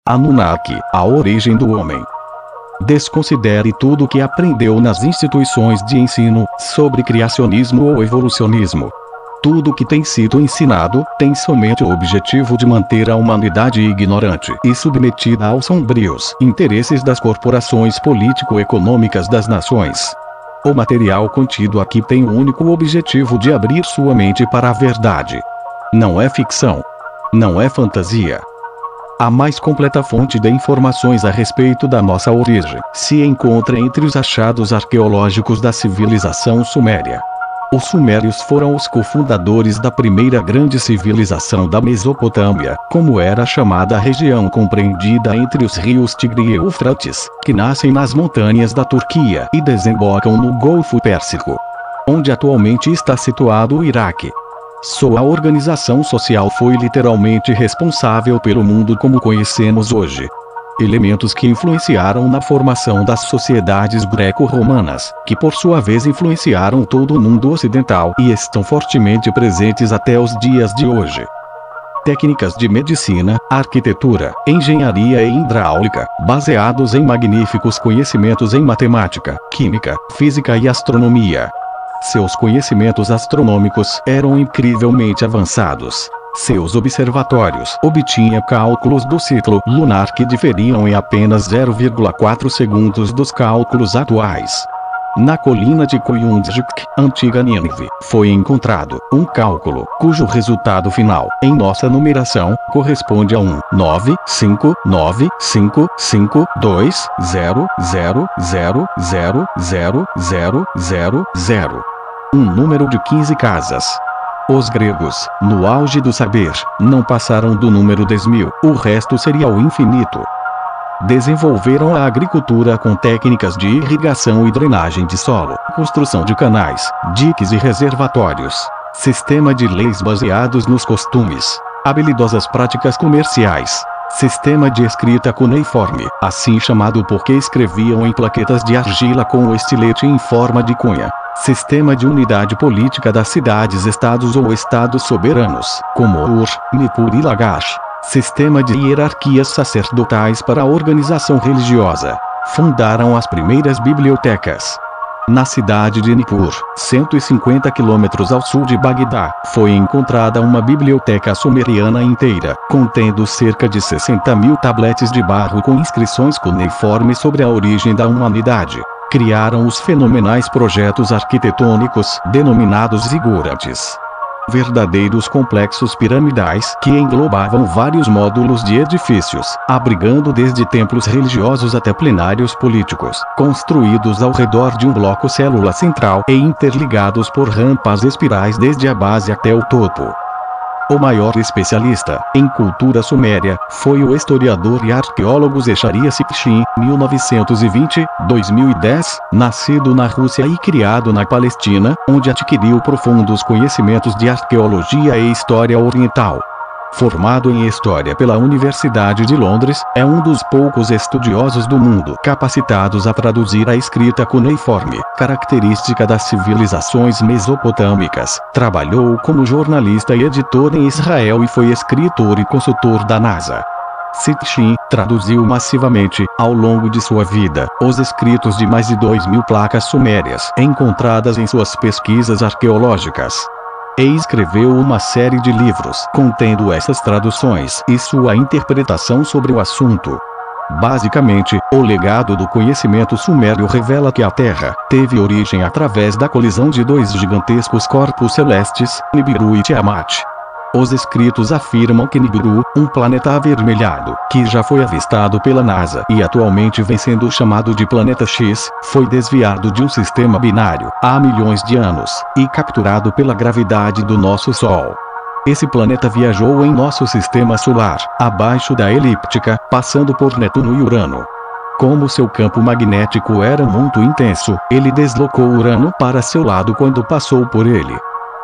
Anunnaki, a origem do homem. Desconsidere tudo o que aprendeu nas instituições de ensino, sobre criacionismo ou evolucionismo. Tudo que tem sido ensinado, tem somente o objetivo de manter a humanidade ignorante e submetida aos sombrios interesses das corporações político-econômicas das nações. O material contido aqui tem o único objetivo de abrir sua mente para a verdade. Não é ficção. Não é fantasia. A mais completa fonte de informações a respeito da nossa origem se encontra entre os achados arqueológicos da civilização suméria. Os sumérios foram os cofundadores da primeira grande civilização da Mesopotâmia, como era chamada a região compreendida entre os rios Tigre e Eufrates, que nascem nas montanhas da Turquia e desembocam no Golfo Pérsico, onde atualmente está situado o Iraque. Sua organização social foi literalmente responsável pelo mundo como conhecemos hoje. Elementos que influenciaram na formação das sociedades greco-romanas, que por sua vez influenciaram todo o mundo ocidental e estão fortemente presentes até os dias de hoje. Técnicas de medicina, arquitetura, engenharia e hidráulica, baseados em magníficos conhecimentos em matemática, química, física e astronomia. Seus conhecimentos astronômicos eram incrivelmente avançados. Seus observatórios obtinham cálculos do ciclo lunar que diferiam em apenas 0,4 segundos dos cálculos atuais. Na colina de Koyunjik, antiga Nínive, foi encontrado um cálculo cujo resultado final, em nossa numeração, corresponde a 1,955952000000000. Um número de 15 casas. Os gregos, no auge do saber, não passaram do número 10.000, o resto seria o infinito. Desenvolveram a agricultura com técnicas de irrigação e drenagem de solo, construção de canais, diques e reservatórios, sistema de leis baseados nos costumes, habilidosas práticas comerciais, sistema de escrita cuneiforme, assim chamado porque escreviam em plaquetas de argila com o estilete em forma de cunha. Sistema de unidade política das cidades-estados ou estados soberanos, como Ur, Nippur e Lagash. Sistema de hierarquias sacerdotais para a organização religiosa. Fundaram as primeiras bibliotecas. Na cidade de Nippur, 150 quilômetros ao sul de Bagdá, foi encontrada uma biblioteca sumeriana inteira, contendo cerca de 60.000 tabletes de barro com inscrições cuneiformes sobre a origem da humanidade. Criaram os fenomenais projetos arquitetônicos, denominados zigurates. Verdadeiros complexos piramidais que englobavam vários módulos de edifícios, abrigando desde templos religiosos até plenários políticos, construídos ao redor de um bloco célula central e interligados por rampas espirais desde a base até o topo. O maior especialista em cultura suméria foi o historiador e arqueólogo Zecharia Sitchin, 1920-2010, nascido na Rússia e criado na Palestina, onde adquiriu profundos conhecimentos de arqueologia e história oriental. Formado em História pela Universidade de Londres, é um dos poucos estudiosos do mundo capacitados a traduzir a escrita cuneiforme, característica das civilizações mesopotâmicas. Trabalhou como jornalista e editor em Israel e foi escritor e consultor da NASA. Sitchin traduziu massivamente, ao longo de sua vida, os escritos de mais de 2.000 placas sumérias encontradas em suas pesquisas arqueológicas. E escreveu uma série de livros contendo essas traduções e sua interpretação sobre o assunto. Basicamente, o legado do conhecimento sumério revela que a Terra teve origem através da colisão de dois gigantescos corpos celestes, Nibiru e Tiamat. Os escritos afirmam que Nibiru, um planeta avermelhado, que já foi avistado pela NASA e atualmente vem sendo chamado de Planeta X, foi desviado de um sistema binário há milhões de anos e capturado pela gravidade do nosso Sol. Esse planeta viajou em nosso sistema solar, abaixo da elíptica, passando por Netuno e Urano. Como seu campo magnético era muito intenso, ele deslocou Urano para seu lado quando passou por ele.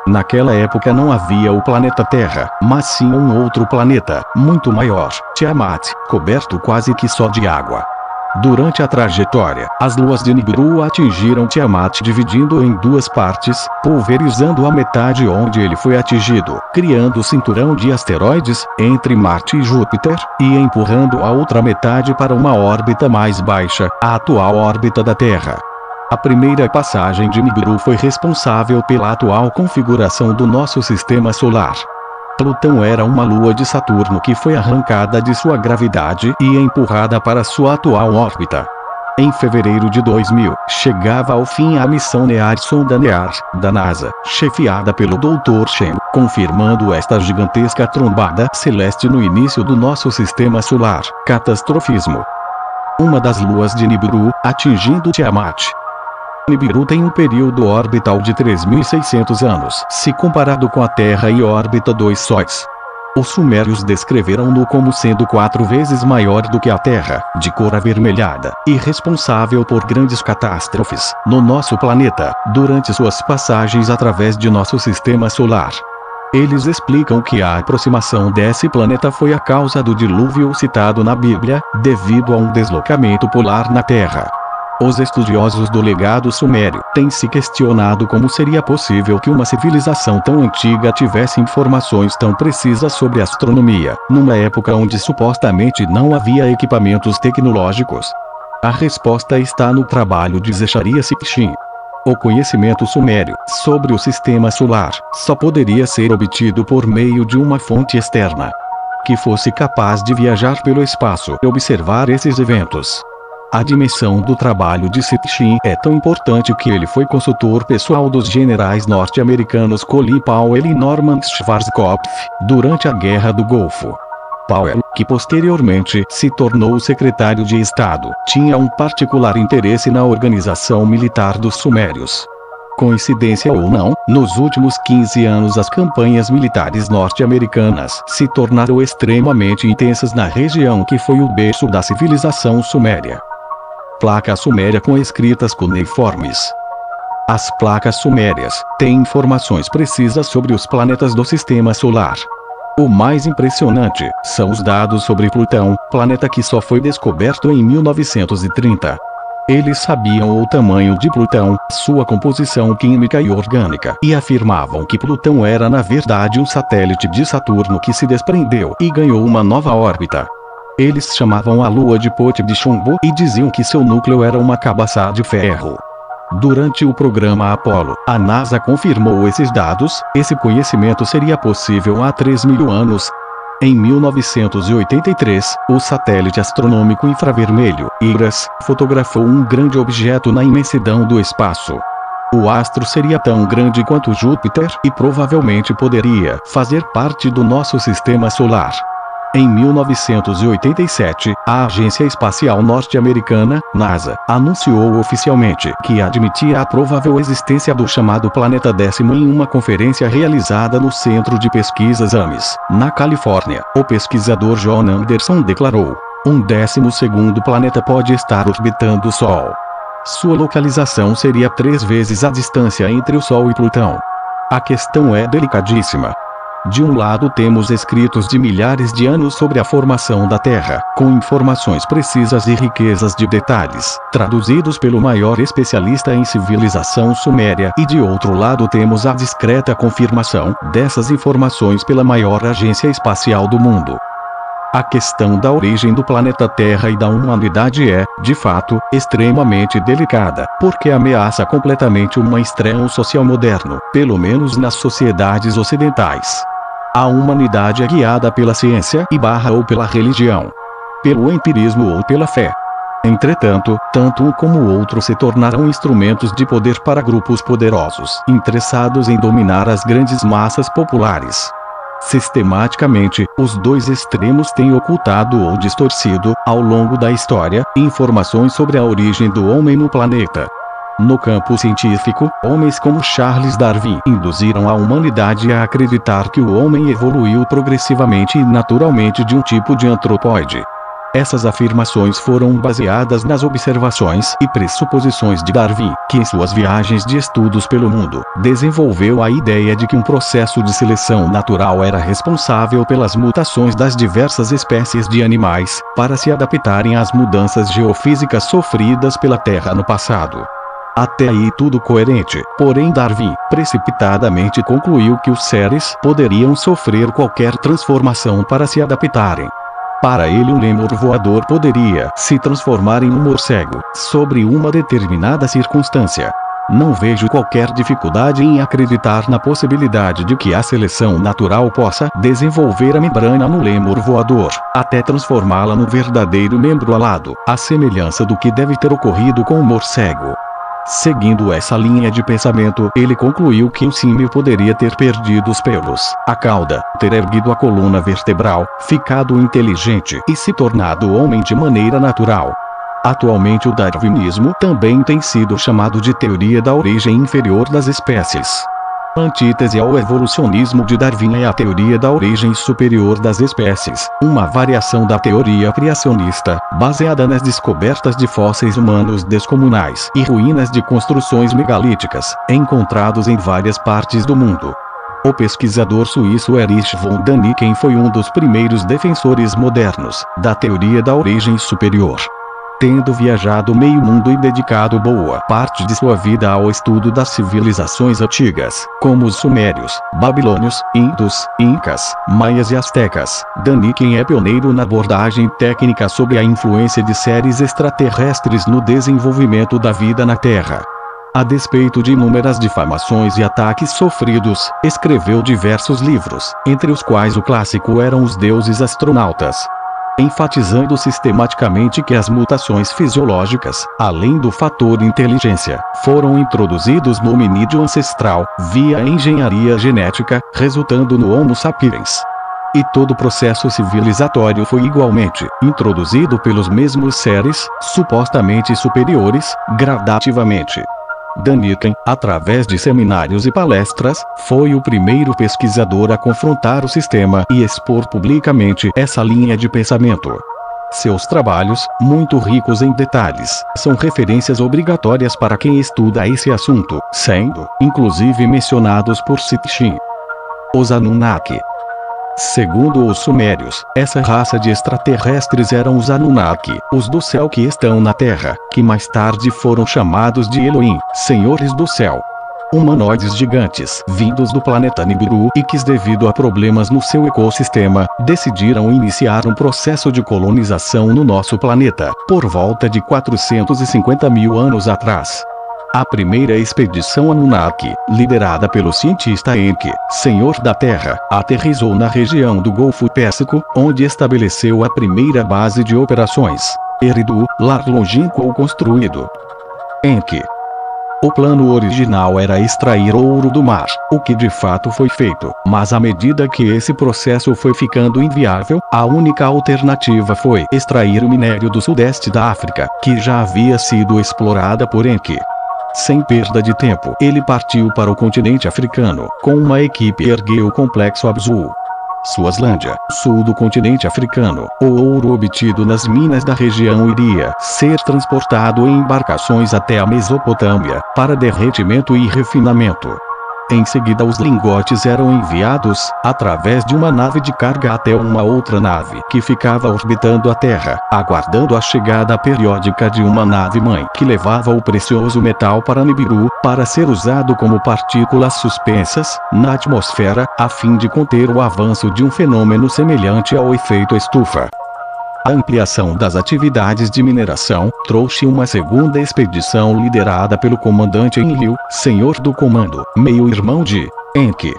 Naquela época não havia o planeta Terra, mas sim um outro planeta, muito maior, Tiamat, coberto quase que só de água. Durante a trajetória, as luas de Nibiru atingiram Tiamat dividindo em duas partes, pulverizando a metade onde ele foi atingido, criando o cinturão de asteroides entre Marte e Júpiter, e empurrando a outra metade para uma órbita mais baixa, a atual órbita da Terra. A primeira passagem de Nibiru foi responsável pela atual configuração do nosso sistema solar. Plutão era uma lua de Saturno que foi arrancada de sua gravidade e empurrada para sua atual órbita. Em fevereiro de 2000, chegava ao fim a missão sonda NEAR, da NASA, chefiada pelo Dr. Chen, confirmando esta gigantesca trombada celeste no início do nosso sistema solar, catastrofismo. Uma das luas de Nibiru, atingindo Tiamat. Nibiru tem um período orbital de 3.600 anos, se comparado com a Terra e órbita dos sóis. Os sumérios descreveram-no como sendo 4 vezes maior do que a Terra, de cor avermelhada, e responsável por grandes catástrofes no nosso planeta, durante suas passagens através de nosso sistema solar. Eles explicam que a aproximação desse planeta foi a causa do dilúvio citado na Bíblia, devido a um deslocamento polar na Terra. Os estudiosos do legado sumério têm se questionado como seria possível que uma civilização tão antiga tivesse informações tão precisas sobre astronomia, numa época onde supostamente não havia equipamentos tecnológicos. A resposta está no trabalho de Zecharia Sitchin. O conhecimento sumério sobre o sistema solar só poderia ser obtido por meio de uma fonte externa que fosse capaz de viajar pelo espaço e observar esses eventos. A dimensão do trabalho de Sitchin é tão importante que ele foi consultor pessoal dos generais norte-americanos Colin Powell e Norman Schwarzkopf durante a Guerra do Golfo. Powell, que posteriormente se tornou secretário de Estado, tinha um particular interesse na organização militar dos sumérios. Coincidência ou não, nos últimos 15 anos as campanhas militares norte-americanas se tornaram extremamente intensas na região que foi o berço da civilização suméria. Placa suméria com escritas cuneiformes. As placas sumérias têm informações precisas sobre os planetas do sistema solar. O mais impressionante são os dados sobre Plutão, planeta que só foi descoberto em 1930. Eles sabiam o tamanho de Plutão, sua composição química e orgânica, e afirmavam que Plutão era na verdade um satélite de Saturno que se desprendeu e ganhou uma nova órbita. Eles chamavam a lua de pote de chumbo e diziam que seu núcleo era uma cabaça de ferro. Durante o programa Apollo, a NASA confirmou esses dados. Esse conhecimento seria possível há 3.000 anos. Em 1983, o satélite astronômico infravermelho, IRAS, fotografou um grande objeto na imensidão do espaço. O astro seria tão grande quanto Júpiter e provavelmente poderia fazer parte do nosso sistema solar. Em 1987, a Agência Espacial Norte-Americana, NASA, anunciou oficialmente que admitia a provável existência do chamado Planeta Décimo em uma conferência realizada no Centro de Pesquisas Ames, na Califórnia. O pesquisador John Anderson declarou: um 12º planeta pode estar orbitando o Sol. Sua localização seria 3 vezes a distância entre o Sol e Plutão. A questão é delicadíssima. De um lado temos escritos de milhares de anos sobre a formação da Terra, com informações precisas e riquezas de detalhes, traduzidos pelo maior especialista em civilização suméria, e de outro lado temos a discreta confirmação dessas informações pela maior agência espacial do mundo. A questão da origem do planeta Terra e da humanidade é, de fato, extremamente delicada, porque ameaça completamente o mainstream social moderno, pelo menos nas sociedades ocidentais. A humanidade é guiada pela ciência ou pela religião, pelo empirismo ou pela fé. Entretanto, tanto um como o outro se tornarão instrumentos de poder para grupos poderosos, interessados em dominar as grandes massas populares. Sistematicamente, os dois extremos têm ocultado ou distorcido, ao longo da história, informações sobre a origem do homem no planeta. No campo científico, homens como Charles Darwin induziram a humanidade a acreditar que o homem evoluiu progressivamente e naturalmente de um tipo de antropóide. Essas afirmações foram baseadas nas observações e pressuposições de Darwin, que em suas viagens de estudos pelo mundo, desenvolveu a ideia de que um processo de seleção natural era responsável pelas mutações das diversas espécies de animais, para se adaptarem às mudanças geofísicas sofridas pela Terra no passado. Até aí tudo coerente, porém Darwin, precipitadamente concluiu que os seres poderiam sofrer qualquer transformação para se adaptarem. Para ele um lêmur voador poderia se transformar em um morcego, sobre uma determinada circunstância. Não vejo qualquer dificuldade em acreditar na possibilidade de que a seleção natural possa desenvolver a membrana no lêmur voador, até transformá-la no verdadeiro membro alado, à semelhança do que deve ter ocorrido com o morcego. Seguindo essa linha de pensamento, ele concluiu que o símio poderia ter perdido os pelos, a cauda, ter erguido a coluna vertebral, ficado inteligente e se tornado homem de maneira natural. Atualmente o darwinismo também tem sido chamado de teoria da origem inferior das espécies. A antítese ao evolucionismo de Darwin é a teoria da origem superior das espécies, uma variação da teoria criacionista, baseada nas descobertas de fósseis humanos descomunais e ruínas de construções megalíticas, encontrados em várias partes do mundo. O pesquisador suíço Erich von Däniken foi um dos primeiros defensores modernos da teoria da origem superior. Tendo viajado meio mundo e dedicado boa parte de sua vida ao estudo das civilizações antigas, como os sumérios, babilônios, indos, incas, maias e astecas, Däniken é pioneiro na abordagem técnica sobre a influência de seres extraterrestres no desenvolvimento da vida na Terra. A despeito de inúmeras difamações e ataques sofridos, escreveu diversos livros, entre os quais o clássico Eram os Deuses Astronautas, enfatizando sistematicamente que as mutações fisiológicas, além do fator inteligência, foram introduzidos no hominídeo ancestral, via engenharia genética, resultando no Homo sapiens. E todo o processo civilizatório foi igualmente introduzido pelos mesmos seres, supostamente superiores, gradativamente. Däniken, através de seminários e palestras, foi o primeiro pesquisador a confrontar o sistema e expor publicamente essa linha de pensamento. Seus trabalhos, muito ricos em detalhes, são referências obrigatórias para quem estuda esse assunto, sendo, inclusive, mencionados por Sitchin. Os Anunnaki. Segundo os sumérios, essa raça de extraterrestres eram os Anunnaki, os do céu que estão na Terra, que mais tarde foram chamados de Elohim, senhores do céu. Humanoides gigantes, vindos do planeta Nibiru e que, devido a problemas no seu ecossistema, decidiram iniciar um processo de colonização no nosso planeta, por volta de 450 mil anos atrás. A primeira expedição Anunnaki, liderada pelo cientista Enki, senhor da Terra, aterrissou na região do Golfo Pérsico, onde estabeleceu a primeira base de operações. Eridu, lar longínquo construído. Enki. O plano original era extrair ouro do mar, o que de fato foi feito, mas à medida que esse processo foi ficando inviável, a única alternativa foi extrair o minério do sudeste da África, que já havia sido explorada por Enki. Sem perda de tempo, ele partiu para o continente africano, com uma equipe ergueu o complexo Abzu. Suazlândia, sul do continente africano. O ouro obtido nas minas da região iria ser transportado em embarcações até a Mesopotâmia, para derretimento e refinamento. Em seguida os lingotes eram enviados, através de uma nave de carga até uma outra nave que ficava orbitando a Terra, aguardando a chegada periódica de uma nave-mãe que levava o precioso metal para Nibiru, para ser usado como partículas suspensas, na atmosfera, a fim de conter o avanço de um fenômeno semelhante ao efeito estufa. A ampliação das atividades de mineração trouxe uma segunda expedição liderada pelo comandante Enlil, senhor do comando, meio-irmão de Enki.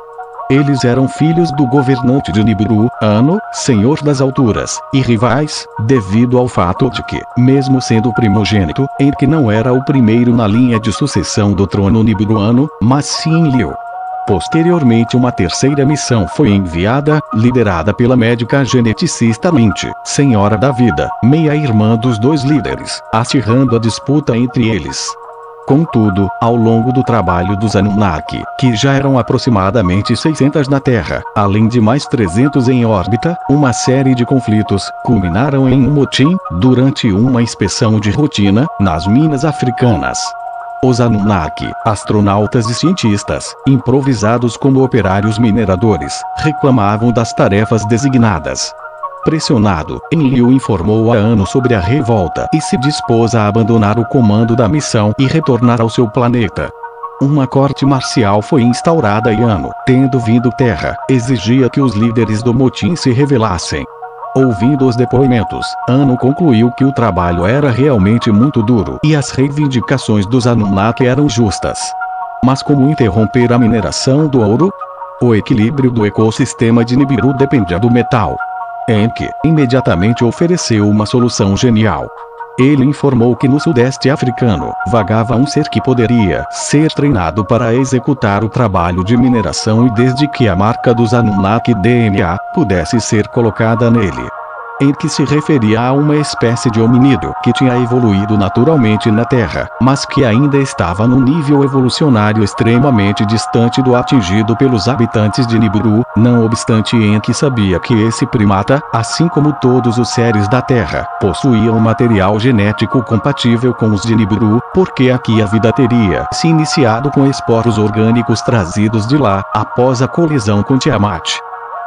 Eles eram filhos do governante de Nibiru, Anu, senhor das alturas, e rivais, devido ao fato de que, mesmo sendo primogênito, Enki não era o primeiro na linha de sucessão do trono nibiruano, mas sim Enlil. Posteriormente uma terceira missão foi enviada, liderada pela médica geneticista Lynch, Senhora da Vida, meia-irmã dos dois líderes, acirrando a disputa entre eles. Contudo, ao longo do trabalho dos Anunnaki, que já eram aproximadamente 600 na Terra, além de mais 300 em órbita, uma série de conflitos culminaram em um motim durante uma inspeção de rotina nas minas africanas. Os Anunnaki, astronautas e cientistas, improvisados como operários mineradores, reclamavam das tarefas designadas. Pressionado, Enlil informou a Anu sobre a revolta e se dispôs a abandonar o comando da missão e retornar ao seu planeta. Uma corte marcial foi instaurada e Anu, tendo vindo Terra, exigia que os líderes do motim se revelassem. Ouvindo os depoimentos, Anu concluiu que o trabalho era realmente muito duro e as reivindicações dos Anunnaki eram justas. Mas como interromper a mineração do ouro? O equilíbrio do ecossistema de Nibiru dependia do metal. Enki imediatamente ofereceu uma solução genial. Ele informou que no sudeste africano vagava um ser que poderia ser treinado para executar o trabalho de mineração e desde que a marca dos Anunnaki DNA pudesse ser colocada nele. Enki se referia a uma espécie de hominídeo que tinha evoluído naturalmente na Terra, mas que ainda estava num nível evolucionário extremamente distante do atingido pelos habitantes de Nibiru. Não obstante, Enki sabia que esse primata, assim como todos os seres da Terra, possuía um material genético compatível com os de Nibiru, porque aqui a vida teria se iniciado com esporos orgânicos trazidos de lá, após a colisão com Tiamat.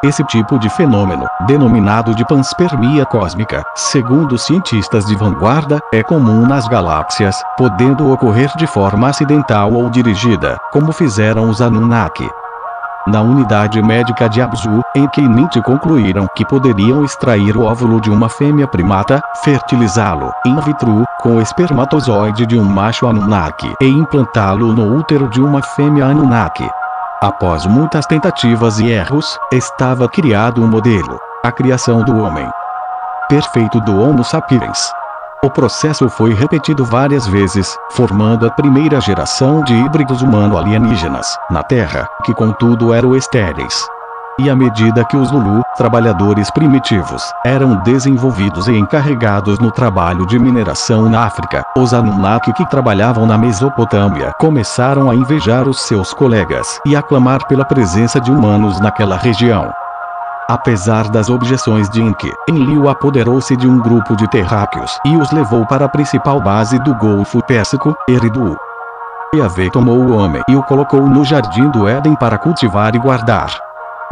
Esse tipo de fenômeno, denominado de panspermia cósmica, segundo cientistas de vanguarda, é comum nas galáxias, podendo ocorrer de forma acidental ou dirigida, como fizeram os Anunnaki. Na unidade médica de Abzu, Enki e Ninti concluíram que poderiam extrair o óvulo de uma fêmea primata, fertilizá-lo in vitro com o espermatozoide de um macho Anunnaki e implantá-lo no útero de uma fêmea Anunnaki. Após muitas tentativas e erros, estava criado um modelo, a criação do homem perfeito do Homo sapiens. O processo foi repetido várias vezes, formando a primeira geração de híbridos humano-alienígenas na Terra, que contudo eram estéreis. E à medida que os Lulu, trabalhadores primitivos, eram desenvolvidos e encarregados no trabalho de mineração na África, os Anunnaki que trabalhavam na Mesopotâmia começaram a invejar os seus colegas e a clamar pela presença de humanos naquela região. Apesar das objeções de Enki, Enlil apoderou-se de um grupo de terráqueos e os levou para a principal base do Golfo Pérsico, Eridu. Yahvé tomou o homem e o colocou no jardim do Éden para cultivar e guardar.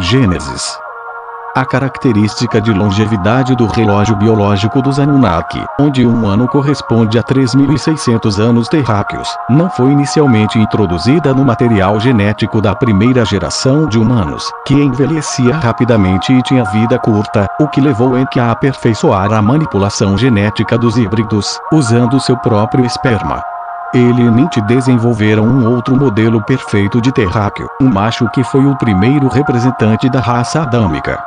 Gênesis. A característica de longevidade do relógio biológico dos Anunnaki, onde um ano corresponde a 3.600 anos terráqueos, não foi inicialmente introduzida no material genético da primeira geração de humanos, que envelhecia rapidamente e tinha vida curta, o que levou Enki a aperfeiçoar a manipulação genética dos híbridos, usando seu próprio esperma. Ele e Ninti desenvolveram um outro modelo perfeito de terráqueo, um macho que foi o primeiro representante da raça adâmica.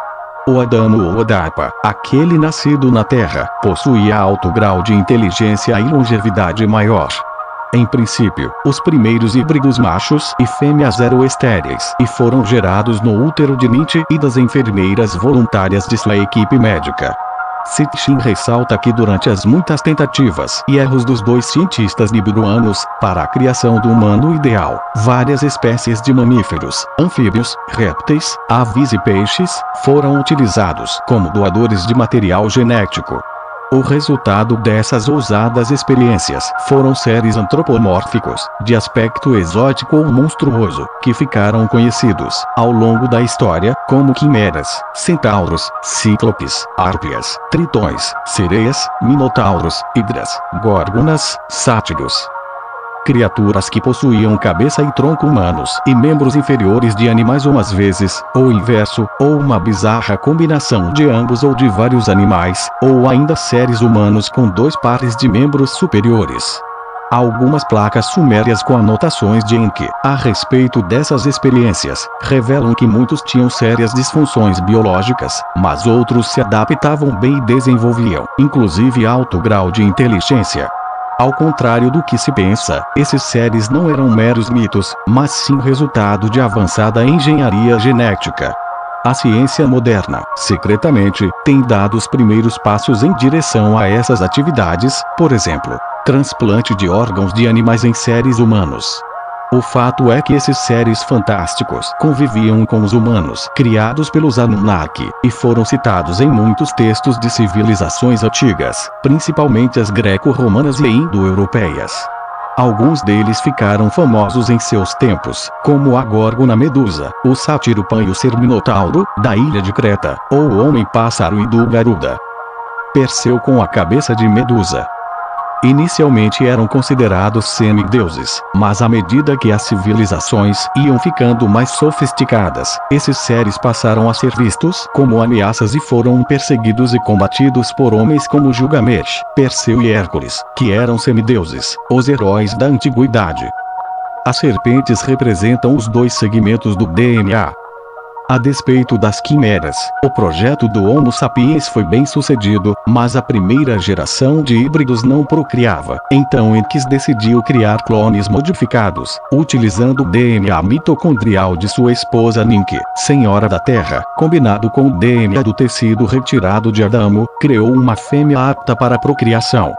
O Adamo ou Adapa, aquele nascido na Terra, possuía alto grau de inteligência e longevidade maior. Em princípio, os primeiros híbridos machos e fêmeas eram estéreis e foram gerados no útero de Ninti e das enfermeiras voluntárias de sua equipe médica. Sitchin ressalta que durante as muitas tentativas e erros dos dois cientistas nibiruanos para a criação do humano ideal, várias espécies de mamíferos, anfíbios, répteis, aves e peixes foram utilizados como doadores de material genético. O resultado dessas ousadas experiências foram seres antropomórficos, de aspecto exótico ou monstruoso, que ficaram conhecidos, ao longo da história, como quimeras, centauros, cíclopes, árpias, tritões, sereias, minotauros, hidras, górgonas, sátiros. Criaturas que possuíam cabeça e tronco humanos e membros inferiores de animais ou às vezes, ou inverso, ou uma bizarra combinação de ambos ou de vários animais, ou ainda seres humanos com dois pares de membros superiores. Algumas placas sumérias com anotações de Enki a respeito dessas experiências revelam que muitos tinham sérias disfunções biológicas, mas outros se adaptavam bem e desenvolviam, inclusive, alto grau de inteligência. Ao contrário do que se pensa, esses seres não eram meros mitos, mas sim resultado de avançada engenharia genética. A ciência moderna, secretamente, tem dado os primeiros passos em direção a essas atividades, por exemplo. transplante de órgãos de animais em seres humanos. O fato é que esses seres fantásticos conviviam com os humanos criados pelos Anunnaki, e foram citados em muitos textos de civilizações antigas, principalmente as greco-romanas e indo-europeias. Alguns deles ficaram famosos em seus tempos, como a Górgona Medusa, o Sátiro Pan e o Ser Minotauro, da ilha de Creta, ou o Homem-Pássaro hindu Garuda. Perseu com a cabeça de Medusa. Inicialmente eram considerados semideuses, mas à medida que as civilizações iam ficando mais sofisticadas, esses seres passaram a ser vistos como ameaças e foram perseguidos e combatidos por homens como Gilgamesh, Perseu e Hércules, que eram semideuses, os heróis da antiguidade. As serpentes representam os dois segmentos do DNA. A despeito das quimeras, o projeto do Homo sapiens foi bem sucedido, mas a primeira geração de híbridos não procriava. Então Encke decidiu criar clones modificados, utilizando o DNA mitocondrial de sua esposa Ninke, Senhora da Terra, combinado com o DNA do tecido retirado de Adamo, criou uma fêmea apta para a procriação.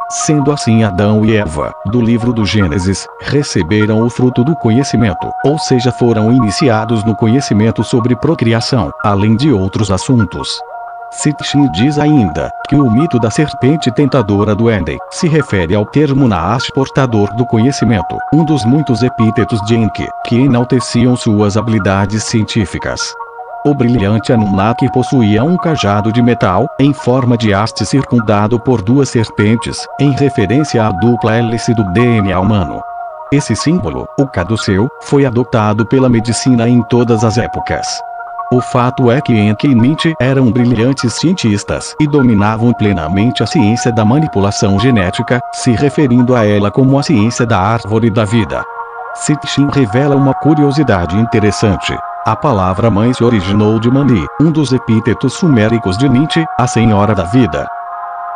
Sendo assim, Adão e Eva, do livro do Gênesis, receberam o fruto do conhecimento, ou seja, foram iniciados no conhecimento sobre procriação, além de outros assuntos. Sitchin diz ainda, que o mito da serpente tentadora do Éden, se refere ao termo Naash portador do conhecimento, um dos muitos epítetos de Enki, que enalteciam suas habilidades científicas. O brilhante Anunnaki possuía um cajado de metal, em forma de haste circundado por duas serpentes, em referência à dupla hélice do DNA humano. Esse símbolo, o caduceu, foi adotado pela medicina em todas as épocas. O fato é que Enki e Nietzsche eram brilhantes cientistas e dominavam plenamente a ciência da manipulação genética, se referindo a ela como a ciência da árvore da vida. Sitchin revela uma curiosidade interessante. A palavra mãe se originou de Mani, um dos epítetos suméricos de Nietzsche, a Senhora da Vida.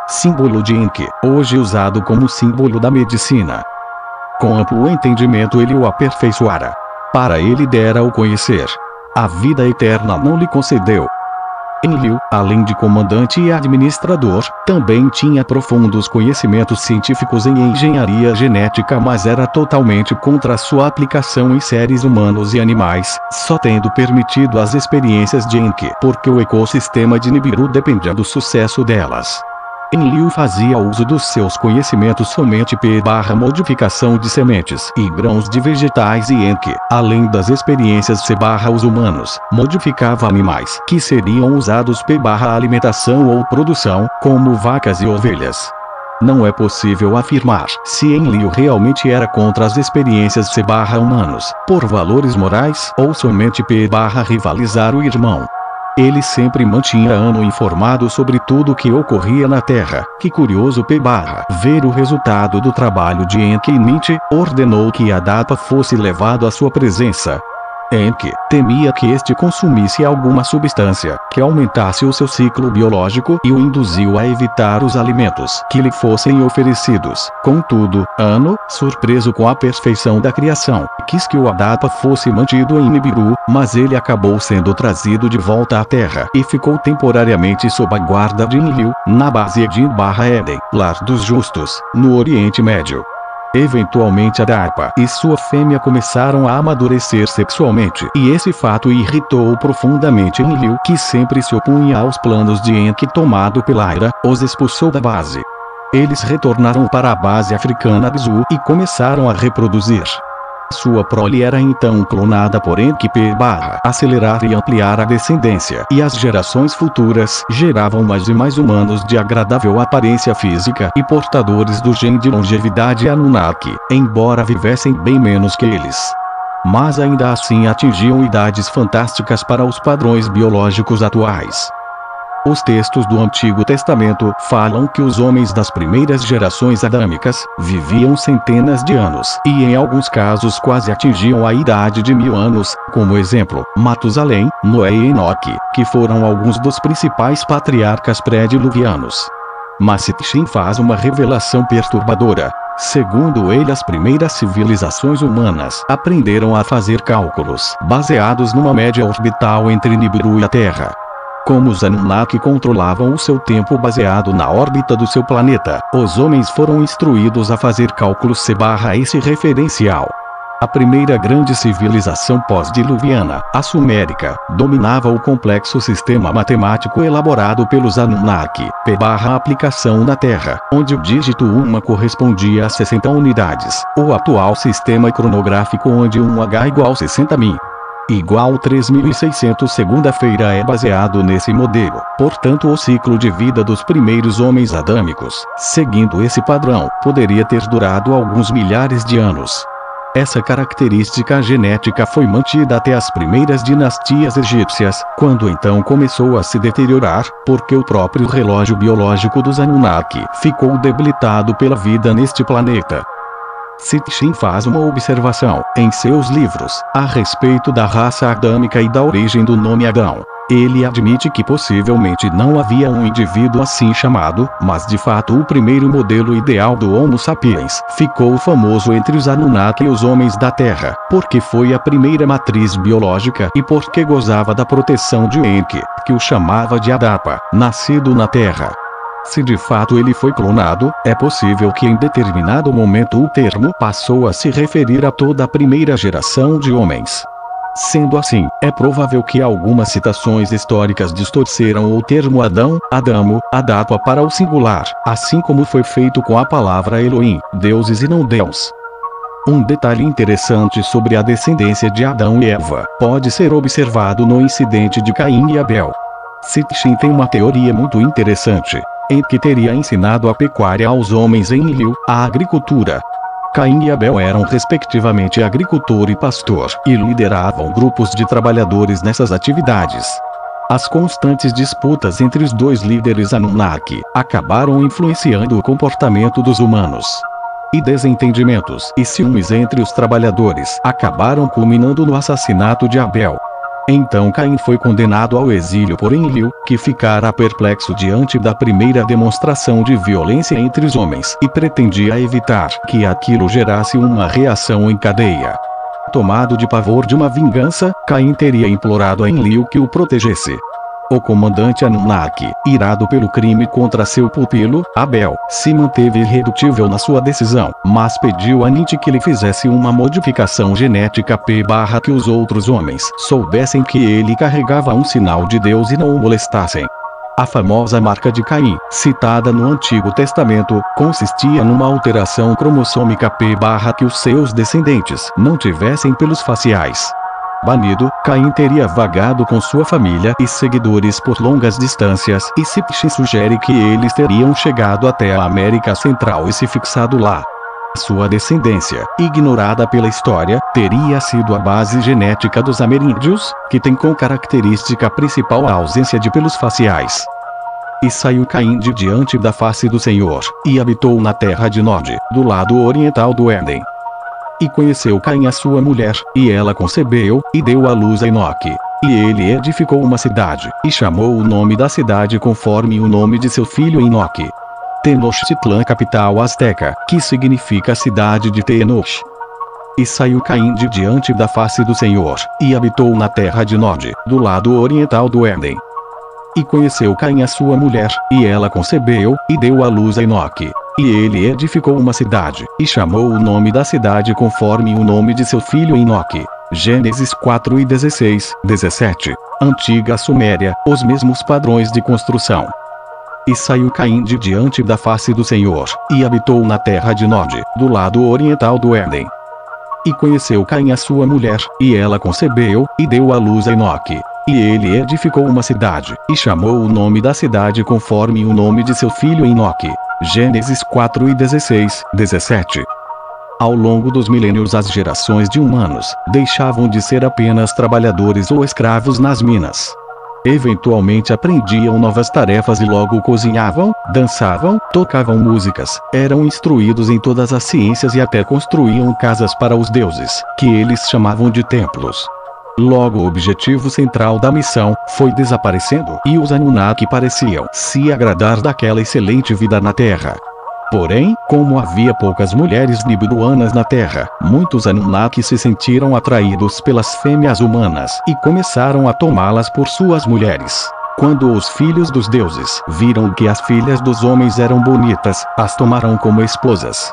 Símbolo de Enki, hoje usado como símbolo da medicina. Com amplo entendimento ele o aperfeiçoara. Para ele dera o conhecer. A vida eterna não lhe concedeu. Enlil, além de comandante e administrador, também tinha profundos conhecimentos científicos em engenharia genética, mas era totalmente contra sua aplicação em seres humanos e animais, só tendo permitido as experiências de Enki porque o ecossistema de Nibiru dependia do sucesso delas. Enlil fazia uso dos seus conhecimentos somente para modificação de sementes e grãos de vegetais, e Enki, além das experiências os humanos, modificava animais que seriam usados para alimentação ou produção, como vacas e ovelhas. Não é possível afirmar se Enlil realmente era contra as experiências humanos, por valores morais ou somente para rivalizar o irmão. Ele sempre mantinha Anu informado sobre tudo o que ocorria na Terra. Que curioso! Ver o resultado do trabalho de Enki e Nietzsche, ordenou que Adapa fosse levado à sua presença. Enki temia que este consumisse alguma substância que aumentasse o seu ciclo biológico e o induziu a evitar os alimentos que lhe fossem oferecidos. Contudo, Anu, surpreso com a perfeição da criação, quis que o Adapa fosse mantido em Nibiru, mas ele acabou sendo trazido de volta à Terra e ficou temporariamente sob a guarda de Enlil, na base Eden, lar dos justos, no Oriente Médio. Eventualmente Adapa e sua fêmea começaram a amadurecer sexualmente, e esse fato irritou profundamente Enlil, que sempre se opunha aos planos de Enki. Tomado pela ira, os expulsou da base. Eles retornaram para a base africana Abzu e começaram a reproduzir. Sua prole era então clonada por Enki para acelerar e ampliar a descendência, e as gerações futuras geravam mais e mais humanos de agradável aparência física e portadores do gene de longevidade Anunnaki, embora vivessem bem menos que eles. Mas ainda assim atingiam idades fantásticas para os padrões biológicos atuais. Os textos do Antigo Testamento falam que os homens das primeiras gerações adâmicas viviam centenas de anos e em alguns casos quase atingiam a idade de 1000 anos, como exemplo, Matusalém, Noé e Enoque, que foram alguns dos principais patriarcas pré-diluvianos. Mas Sitchin faz uma revelação perturbadora. Segundo ele, as primeiras civilizações humanas aprenderam a fazer cálculos baseados numa média orbital entre Nibiru e a Terra. Como os Anunnaki controlavam o seu tempo baseado na órbita do seu planeta, os homens foram instruídos a fazer cálculos C/esse referencial. A primeira grande civilização pós-diluviana, a Sumérica, dominava o complexo sistema matemático elaborado pelos Anunnaki, P/aplicação na Terra, onde o dígito 1 correspondia a 60 unidades, o atual sistema cronográfico onde 1H igual 60.000. Igual 3.600. Segunda-feira é baseado nesse modelo, portanto o ciclo de vida dos primeiros homens adâmicos, seguindo esse padrão, poderia ter durado alguns milhares de anos. Essa característica genética foi mantida até as primeiras dinastias egípcias, quando então começou a se deteriorar, porque o próprio relógio biológico dos Anunnaki ficou debilitado pela vida neste planeta. Sitchin faz uma observação, em seus livros, a respeito da raça adâmica e da origem do nome Adão. Ele admite que possivelmente não havia um indivíduo assim chamado, mas de fato o primeiro modelo ideal do Homo sapiens ficou famoso entre os Anunnaki e os homens da Terra, porque foi a primeira matriz biológica e porque gozava da proteção de Enki, que o chamava de Adapa, nascido na Terra. Se de fato ele foi clonado, é possível que em determinado momento o termo passou a se referir a toda a primeira geração de homens. Sendo assim, é provável que algumas citações históricas distorceram o termo Adão, Adamo, Adapa para o singular, assim como foi feito com a palavra Elohim, deuses e não Deus. Um detalhe interessante sobre a descendência de Adão e Eva pode ser observado no incidente de Caim e Abel. Sitchin tem uma teoria muito interessante, em que teria ensinado a pecuária aos homens em Enlil, a agricultura. Caim e Abel eram respectivamente agricultor e pastor, e lideravam grupos de trabalhadores nessas atividades. As constantes disputas entre os dois líderes Anunnaki acabaram influenciando o comportamento dos humanos. E desentendimentos e ciúmes entre os trabalhadores acabaram culminando no assassinato de Abel. Então Caim foi condenado ao exílio por Enlil, que ficara perplexo diante da primeira demonstração de violência entre os homens e pretendia evitar que aquilo gerasse uma reação em cadeia. Tomado de pavor de uma vingança, Caim teria implorado a Enlil que o protegesse. O comandante Anunnaki, irado pelo crime contra seu pupilo, Abel, se manteve irredutível na sua decisão, mas pediu a Nit que lhe fizesse uma modificação genética que os outros homens soubessem que ele carregava um sinal de Deus e não o molestassem. A famosa marca de Caim, citada no Antigo Testamento, consistia numa alteração cromossômica que os seus descendentes não tivessem pelos faciais. Banido, Caim teria vagado com sua família e seguidores por longas distâncias e Sitchin sugere que eles teriam chegado até a América Central e se fixado lá. Sua descendência, ignorada pela história, teria sido a base genética dos ameríndios, que tem como característica principal a ausência de pelos faciais. E saiu Caim de diante da face do Senhor, e habitou na terra de Nod, do lado oriental do Éden. E conheceu Caim a sua mulher, e ela concebeu, e deu à luz a Enoque. E ele edificou uma cidade, e chamou o nome da cidade conforme o nome de seu filho Enoque. Tenochtitlan, capital asteca, que significa cidade de Tenoch. E saiu Caim de diante da face do Senhor, e habitou na terra de Nod, do lado oriental do Éden. E conheceu Caim a sua mulher, e ela concebeu, e deu à luz a Enoque. E ele edificou uma cidade, e chamou o nome da cidade conforme o nome de seu filho Enoque. Gênesis 4:16, 17. Antiga Suméria, os mesmos padrões de construção. E saiu Caim de diante da face do Senhor, e habitou na terra de Nod, do lado oriental do Éden. E conheceu Caim a sua mulher, e ela concebeu, e deu à luz a Enoque. E ele edificou uma cidade, e chamou o nome da cidade conforme o nome de seu filho Enoque. Gênesis 4:16, 17. Ao longo dos milênios as gerações de humanos deixavam de ser apenas trabalhadores ou escravos nas minas. Eventualmente aprendiam novas tarefas e logo cozinhavam, dançavam, tocavam músicas, eram instruídos em todas as ciências e até construíam casas para os deuses, que eles chamavam de templos. Logo o objetivo central da missão foi desaparecendo e os Anunnaki pareciam se agradar daquela excelente vida na Terra. Porém, como havia poucas mulheres nibiruanas na Terra, muitos Anunnaki se sentiram atraídos pelas fêmeas humanas e começaram a tomá-las por suas mulheres. Quando os filhos dos deuses viram que as filhas dos homens eram bonitas, as tomaram como esposas.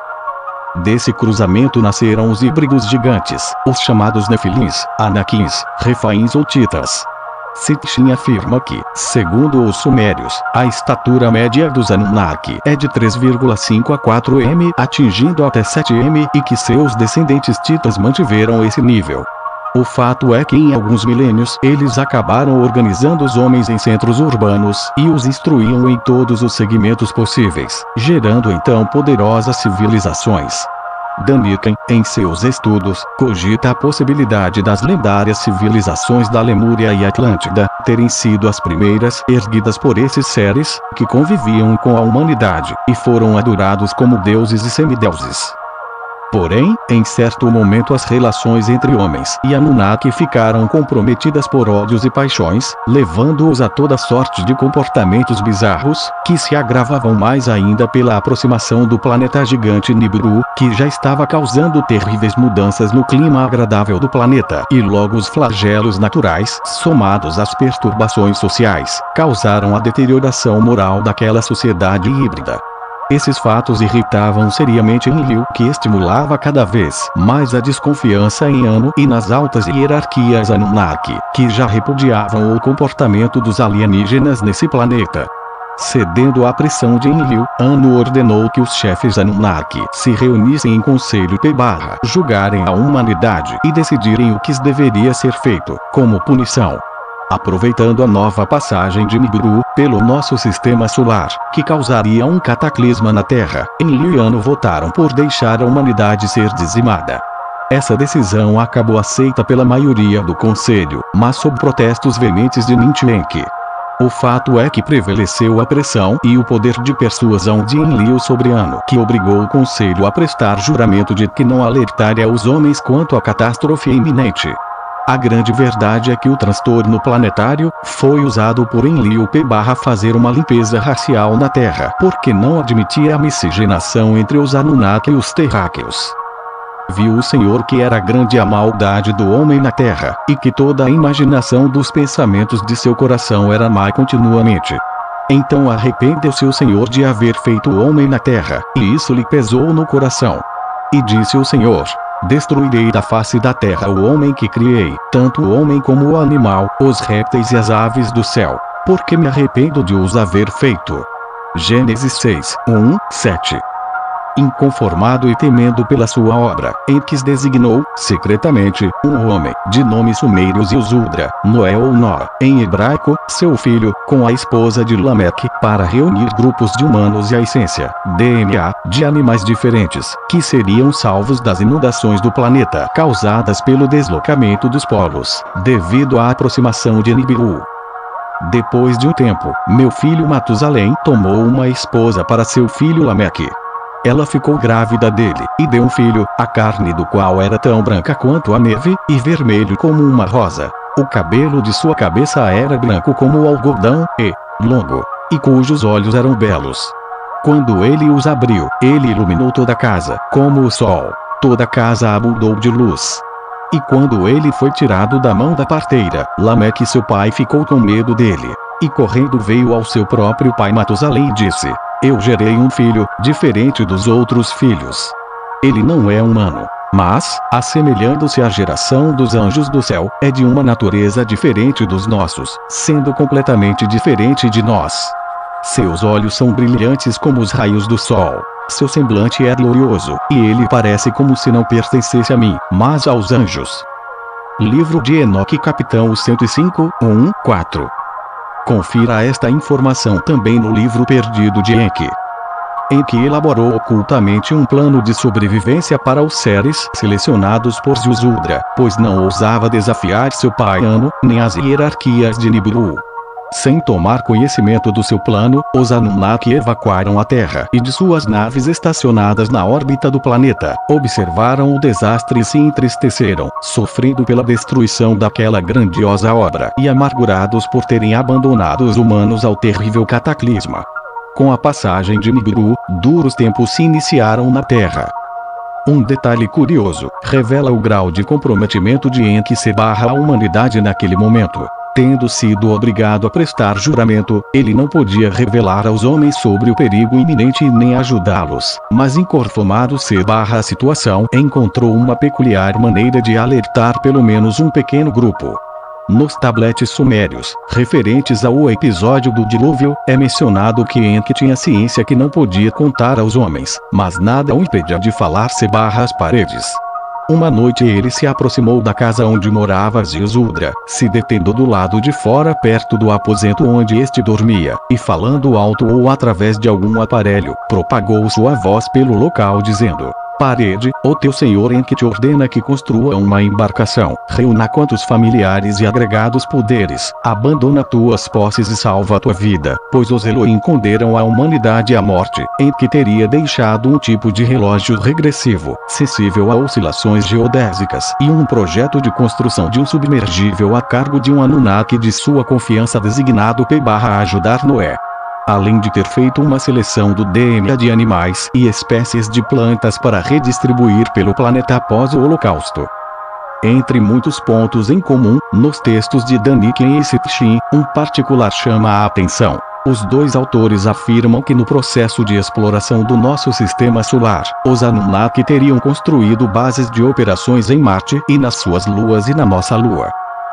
Desse cruzamento nasceram os híbridos gigantes, os chamados Nefilins, Anaquins, Refaíns ou Titas. Sitchin afirma que, segundo os sumérios, a estatura média dos Anunnaki é de 3,5 a 4 m, atingindo até 7 m, e que seus descendentes Titas mantiveram esse nível. O fato é que em alguns milênios eles acabaram organizando os homens em centros urbanos e os instruíam em todos os segmentos possíveis, gerando então poderosas civilizações. Daniken, em seus estudos, cogita a possibilidade das lendárias civilizações da Lemúria e Atlântida terem sido as primeiras erguidas por esses seres, que conviviam com a humanidade, e foram adorados como deuses e semideuses. Porém, em certo momento as relações entre homens e Anunnaki ficaram comprometidas por ódios e paixões, levando-os a toda sorte de comportamentos bizarros, que se agravavam mais ainda pela aproximação do planeta gigante Nibiru, que já estava causando terríveis mudanças no clima agradável do planeta, e logo os flagelos naturais, somados às perturbações sociais, causaram a deterioração moral daquela sociedade híbrida. Esses fatos irritavam seriamente Enlil, que estimulava cada vez mais a desconfiança em Anu e nas altas hierarquias Anunnaki, que já repudiavam o comportamento dos alienígenas nesse planeta. Cedendo à pressão de Enlil, Anu ordenou que os chefes Anunnaki se reunissem em conselho para julgarem a humanidade e decidirem o que deveria ser feito, como punição. Aproveitando a nova passagem de Nibiru pelo nosso sistema solar, que causaria um cataclisma na Terra, Enlil e Anu votaram por deixar a humanidade ser dizimada. Essa decisão acabou aceita pela maioria do conselho, mas sob protestos veementes de Nintienki. O fato é que prevaleceu a pressão e o poder de persuasão de Enlil sobre Anu, que obrigou o conselho a prestar juramento de que não alertaria os homens quanto à catástrofe iminente. A grande verdade é que o transtorno planetário foi usado por Enlil para fazer uma limpeza racial na Terra, porque não admitia a miscigenação entre os Anunnaki e os terráqueos. Viu o Senhor que era grande a maldade do homem na Terra, e que toda a imaginação dos pensamentos de seu coração era má continuamente. Então arrependeu-se o Senhor de haver feito o homem na Terra, e isso lhe pesou no coração. E disse o Senhor: destruirei da face da terra o homem que criei, tanto o homem como o animal, os répteis e as aves do céu, porque me arrependo de os haver feito. Gênesis 6, 1, 7. Inconformado e temendo pela sua obra, Enquis designou, secretamente, um homem, de nome sumério Zildra, Noé ou Nó, em hebraico, seu filho, com a esposa de Lameque, para reunir grupos de humanos e a essência, DNA, de animais diferentes, que seriam salvos das inundações do planeta causadas pelo deslocamento dos polos, devido à aproximação de Nibiru. Depois de um tempo, meu filho Matusalém tomou uma esposa para seu filho Lameque. Ela ficou grávida dele, e deu um filho, a carne do qual era tão branca quanto a neve, e vermelho como uma rosa. O cabelo de sua cabeça era branco como o algodão, e longo, e cujos olhos eram belos. Quando ele os abriu, ele iluminou toda a casa, como o sol. Toda a casa abundou de luz. E quando ele foi tirado da mão da parteira, Lameque seu pai ficou com medo dele. E correndo veio ao seu próprio pai Matusalém e disse: eu gerei um filho, diferente dos outros filhos. Ele não é humano, mas, assemelhando-se à geração dos anjos do céu, é de uma natureza diferente dos nossos, sendo completamente diferente de nós. Seus olhos são brilhantes como os raios do sol. Seu semblante é glorioso, e ele parece como se não pertencesse a mim, mas aos anjos. Livro de Enoque, capítulo 105, 1, 4. Confira esta informação também no livro perdido de Enki. Enki elaborou ocultamente um plano de sobrevivência para os seres selecionados por Zildra, pois não ousava desafiar seu pai Anu, nem as hierarquias de Nibiru. Sem tomar conhecimento do seu plano, os Anunnaki evacuaram a Terra e de suas naves estacionadas na órbita do planeta, observaram o desastre e se entristeceram, sofrendo pela destruição daquela grandiosa obra e amargurados por terem abandonado os humanos ao terrível cataclisma. Com a passagem de Nibiru, duros tempos se iniciaram na Terra. Um detalhe curioso revela o grau de comprometimento de Enki/a humanidade naquele momento. Tendo sido obrigado a prestar juramento, ele não podia revelar aos homens sobre o perigo iminente e nem ajudá-los, mas inconformado-se a situação, encontrou uma peculiar maneira de alertar pelo menos um pequeno grupo. Nos tabletes sumérios, referentes ao episódio do dilúvio, é mencionado que Enki tinha ciência que não podia contar aos homens, mas nada o impedia de falar-se às paredes. Uma noite ele se aproximou da casa onde morava Ziusudra, se detendo do lado de fora perto do aposento onde este dormia, e falando alto ou através de algum aparelho, propagou sua voz pelo local dizendo: "Parede, o teu senhor Enki te ordena que construa uma embarcação, reúna quantos familiares e agregados poderes, abandona tuas posses e salva tua vida, pois os Elohim conderam a humanidade à morte." Enki teria deixado um tipo de relógio regressivo, sensível a oscilações geodésicas, e um projeto de construção de um submergível a cargo de um Anunnaki de sua confiança designado P/ajudar Noé. Além de ter feito uma seleção do DNA de animais e espécies de plantas para redistribuir pelo planeta após o Holocausto. Entre muitos pontos em comum, nos textos de Daniken e Sitchin, um particular chama a atenção. Os dois autores afirmam que no processo de exploração do nosso sistema solar, os Anunnaki teriam construído bases de operações em Marte e nas suas luas e na nossa Lua.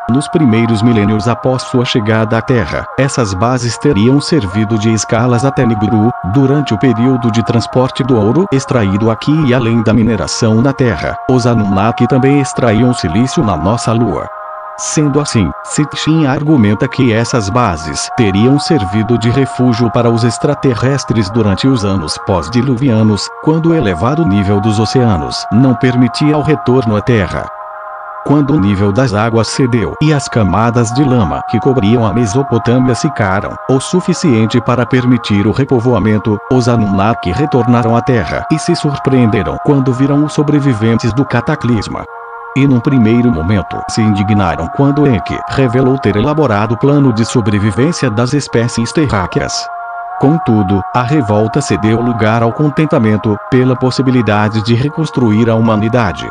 Nos primeiros milênios após sua chegada à Terra, essas bases teriam servido de escalas até Nibiru, durante o período de transporte do ouro extraído aqui e além da mineração na Terra. Os Anunnaki também extraíam silício na nossa Lua. Sendo assim, Sitchin argumenta que essas bases teriam servido de refúgio para os extraterrestres durante os anos pós-diluvianos, quando o elevado nível dos oceanos não permitia o retorno à Terra. Quando o nível das águas cedeu e as camadas de lama que cobriam a Mesopotâmia secaram o suficiente para permitir o repovoamento, os Anunnaki retornaram à Terra e se surpreenderam quando viram os sobreviventes do cataclisma. E num primeiro momento se indignaram quando Enki revelou ter elaborado o plano de sobrevivência das espécies terráqueas. Contudo, a revolta cedeu lugar ao contentamento pela possibilidade de reconstruir a humanidade.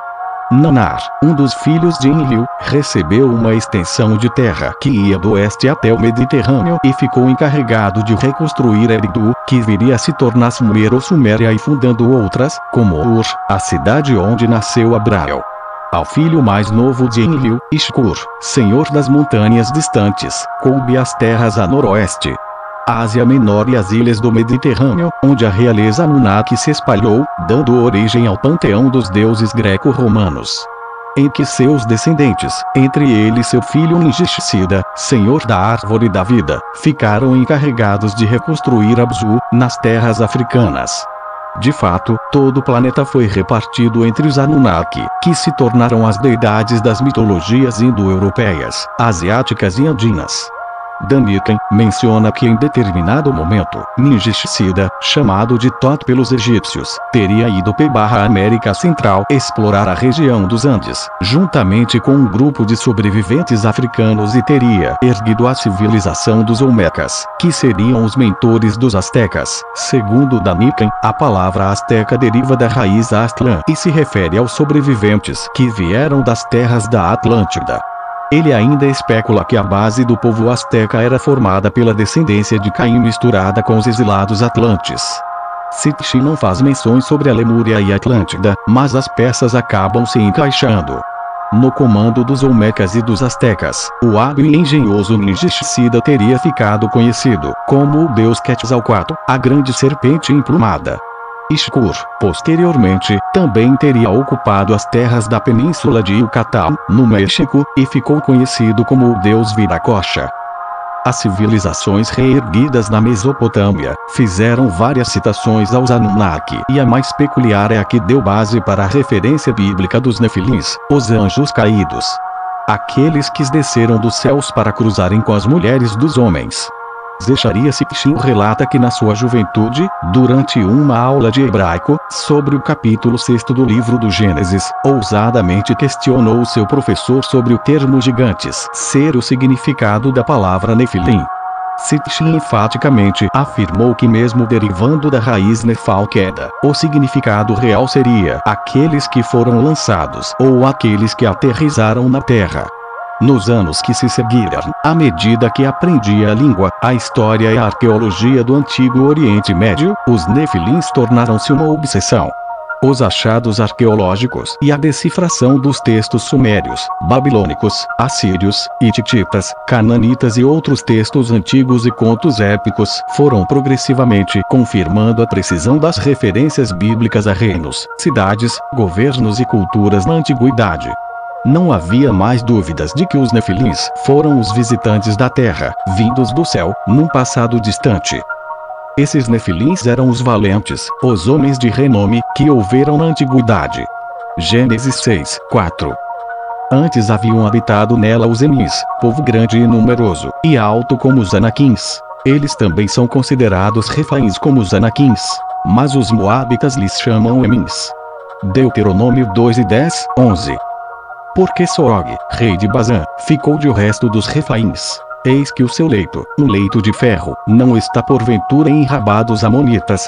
Nanar, um dos filhos de Enlil, recebeu uma extensão de terra que ia do oeste até o Mediterrâneo e ficou encarregado de reconstruir Eridu, que viria a se tornar Sumer ou Suméria, e fundando outras, como Ur, a cidade onde nasceu Abrael. Ao filho mais novo de Enlil, Ishkur, senhor das montanhas distantes, coube as terras a noroeste, a Ásia Menor e as ilhas do Mediterrâneo, onde a realeza Anunnaki se espalhou, dando origem ao panteão dos deuses greco-romanos. Em que seus descendentes, entre eles seu filho Ningishzida, senhor da árvore da vida, ficaram encarregados de reconstruir Abzu, nas terras africanas. De fato, todo o planeta foi repartido entre os Anunnaki, que se tornaram as deidades das mitologias indo-europeias, asiáticas e andinas. Daniken menciona que em determinado momento, Ningishzida, chamado de Tot pelos egípcios, teria ido P/América Central explorar a região dos Andes, juntamente com um grupo de sobreviventes africanos, e teria erguido a civilização dos Olmecas, que seriam os mentores dos Aztecas. Segundo Daniken, a palavra Azteca deriva da raiz Aztlán e se refere aos sobreviventes que vieram das terras da Atlântida. Ele ainda especula que a base do povo azteca era formada pela descendência de Caim misturada com os exilados atlantes. Sitchin não faz menções sobre a Lemúria e Atlântida, mas as peças acabam se encaixando. No comando dos Olmecas e dos Aztecas, o hábil e engenhoso Ningishzida teria ficado conhecido como o deus Quetzalcoatl, a grande serpente emplumada. Ishkur, posteriormente, também teria ocupado as terras da península de Yucatán, no México, e ficou conhecido como o deus Viracocha. As civilizações reerguidas na Mesopotâmia fizeram várias citações aos Anunnaki, e a mais peculiar é a que deu base para a referência bíblica dos Nefilins, os anjos caídos. Aqueles que desceram dos céus para cruzarem com as mulheres dos homens. Zecharia Sitchin relata que na sua juventude, durante uma aula de hebraico, sobre o capítulo 6 do livro do Gênesis, ousadamente questionou seu professor sobre o termo gigantes ser o significado da palavra Nefilim. Sitchin enfaticamente afirmou que mesmo derivando da raiz Nefal queda, o significado real seria aqueles que foram lançados ou aqueles que aterrizaram na terra. Nos anos que se seguiram, à medida que aprendia a língua, a história e a arqueologia do Antigo Oriente Médio, os Nefilins tornaram-se uma obsessão. Os achados arqueológicos e a decifração dos textos sumérios, babilônicos, assírios, hititas, cananitas e outros textos antigos e contos épicos foram progressivamente confirmando a precisão das referências bíblicas a reinos, cidades, governos e culturas na antiguidade. Não havia mais dúvidas de que os Nefilins foram os visitantes da terra, vindos do céu, num passado distante. Esses Nefilins eram os valentes, os homens de renome, que houveram na antiguidade. Gênesis 6, 4. Antes haviam habitado nela os Enis, povo grande e numeroso, e alto como os Anaquins. Eles também são considerados Refaíns como os Anaquins, mas os Moabitas lhes chamam Emins. Deuteronômio 2 e 10, 11. Porque Sorog, rei de Bazã, ficou de o resto dos Refaíns. Eis que o seu leito, um leito de ferro, não está porventura em Rabá dos Amonitas.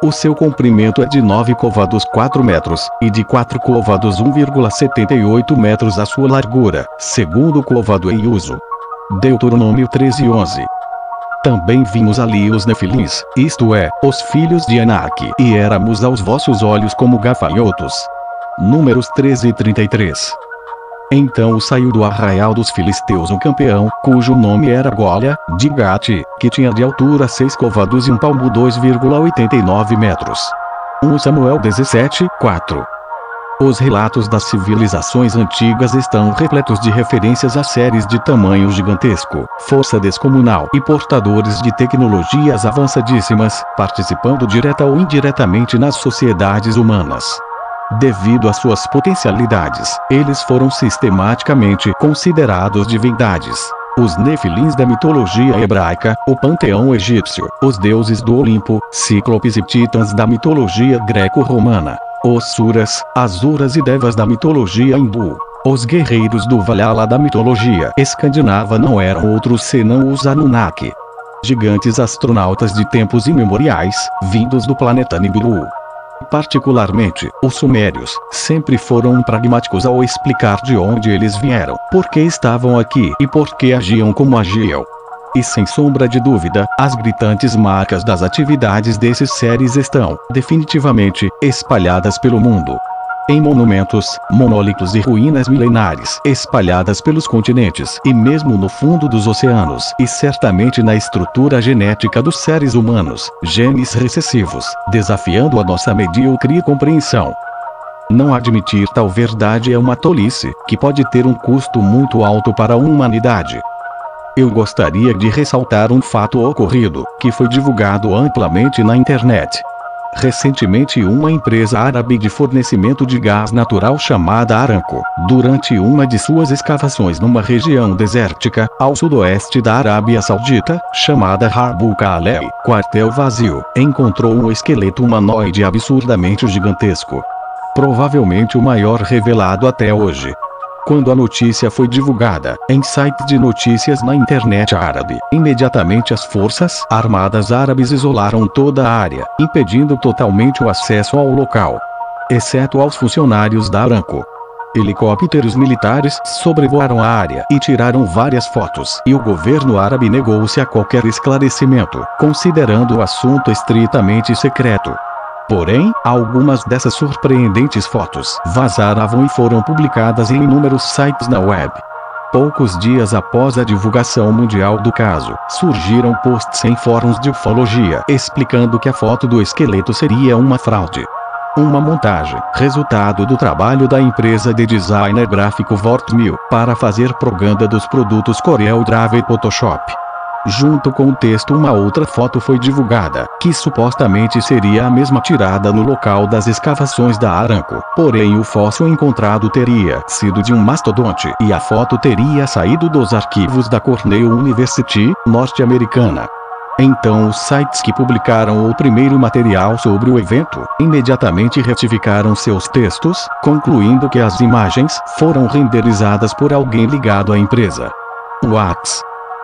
O seu comprimento é de 9 côvados 4 metros, e de 4 côvados 1,78 metros a sua largura, segundo o côvado em uso. Deuteronômio 13 11. Também vimos ali os Nefilins, isto é, os filhos de Anak, e éramos aos vossos olhos como gafanhotos. Números 13 e 33. Então saiu do arraial dos filisteus um campeão, cujo nome era Gólia, de Gate, que tinha de altura 6 côvados e um palmo 2,89 metros. 1 Samuel 17, 4. Os relatos das civilizações antigas estão repletos de referências a seres de tamanho gigantesco, força descomunal e portadores de tecnologias avançadíssimas, participando direta ou indiretamente nas sociedades humanas. Devido às suas potencialidades, eles foram sistematicamente considerados divindades. Os Nefilins da mitologia hebraica, o panteão egípcio, os deuses do Olimpo, cíclopes e titãs da mitologia greco-romana, os Suras, Asuras e Devas da mitologia hindu. Os guerreiros do Valhalla da mitologia escandinava não eram outros senão os Anunnaki. Gigantes astronautas de tempos imemoriais, vindos do planeta Nibiru. Particularmente, os sumérios, sempre foram pragmáticos ao explicar de onde eles vieram, por que estavam aqui e por que agiam como agiam. E sem sombra de dúvida, as gritantes marcas das atividades desses seres estão, definitivamente, espalhadas pelo mundo. Em monumentos, monólitos e ruínas milenares espalhadas pelos continentes e mesmo no fundo dos oceanos e certamente na estrutura genética dos seres humanos, genes recessivos, desafiando a nossa medíocre compreensão. Não admitir tal verdade é uma tolice, que pode ter um custo muito alto para a humanidade. Eu gostaria de ressaltar um fato ocorrido, que foi divulgado amplamente na internet. Recentemente uma empresa árabe de fornecimento de gás natural chamada Aramco, durante uma de suas escavações numa região desértica, ao sudoeste da Arábia Saudita, chamada Harbul Khaleh, quartel vazio, encontrou um esqueleto humanoide absurdamente gigantesco. Provavelmente o maior revelado até hoje. Quando a notícia foi divulgada, em sites de notícias na internet árabe, imediatamente as forças armadas árabes isolaram toda a área, impedindo totalmente o acesso ao local. Exceto aos funcionários da Aramco. Helicópteros militares sobrevoaram a área e tiraram várias fotos, e o governo árabe negou-se a qualquer esclarecimento, considerando o assunto estritamente secreto. Porém, algumas dessas surpreendentes fotos vazaram e foram publicadas em inúmeros sites na web. Poucos dias após a divulgação mundial do caso, surgiram posts em fóruns de ufologia explicando que a foto do esqueleto seria uma fraude. Uma montagem, resultado do trabalho da empresa de designer gráfico Vortmill, para fazer propaganda dos produtos CorelDRAW e Photoshop. Junto com o texto uma outra foto foi divulgada, que supostamente seria a mesma tirada no local das escavações da Aramco, porém o fóssil encontrado teria sido de um mastodonte e a foto teria saído dos arquivos da Cornell University, norte-americana. Então os sites que publicaram o primeiro material sobre o evento, imediatamente retificaram seus textos, concluindo que as imagens foram renderizadas por alguém ligado à empresa.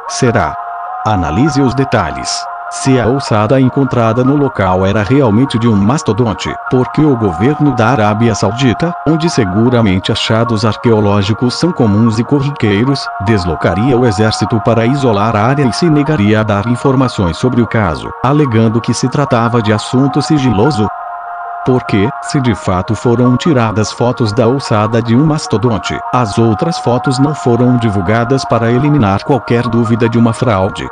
Será? Analise os detalhes. se a ossada encontrada no local era realmente de um mastodonte, porque o governo da Arábia Saudita, onde seguramente achados arqueológicos são comuns e corriqueiros, deslocaria o exército para isolar a área e se negaria a dar informações sobre o caso, alegando que se tratava de assunto sigiloso? Porque, se de fato foram tiradas fotos da ossada de um mastodonte, as outras fotos não foram divulgadas para eliminar qualquer dúvida de uma fraude.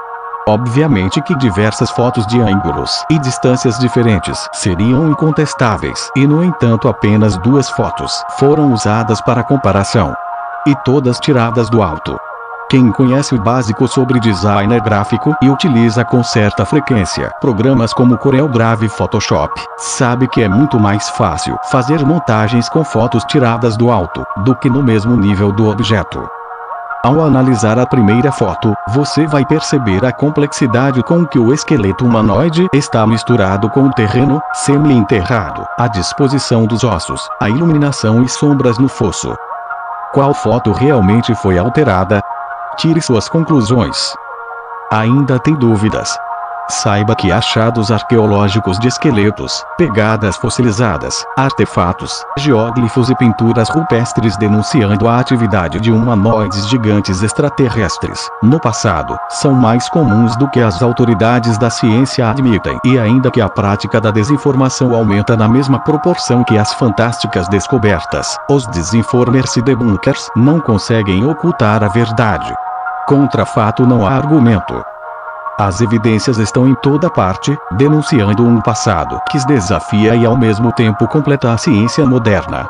Obviamente que diversas fotos de ângulos e distâncias diferentes seriam incontestáveis, e no entanto apenas 2 fotos foram usadas para comparação. E todas tiradas do alto. Quem conhece o básico sobre design gráfico e utiliza com certa frequência programas como CorelDRAW e Photoshop, sabe que é muito mais fácil fazer montagens com fotos tiradas do alto, do que no mesmo nível do objeto. Ao analisar a primeira foto, você vai perceber a complexidade com que o esqueleto humanoide está misturado com o terreno, semi-enterrado, a disposição dos ossos, a iluminação e sombras no fosso. Qual foto realmente foi alterada? Tire suas conclusões. Ainda tem dúvidas? Saiba que achados arqueológicos de esqueletos, pegadas fossilizadas, artefatos, geóglifos e pinturas rupestres denunciando a atividade de humanoides gigantes extraterrestres, no passado, são mais comuns do que as autoridades da ciência admitem. E ainda que a prática da desinformação aumenta na mesma proporção que as fantásticas descobertas, os desinformers e debunkers não conseguem ocultar a verdade. Contra fato não há argumento. As evidências estão em toda parte, denunciando um passado que desafia e ao mesmo tempo completa a ciência moderna.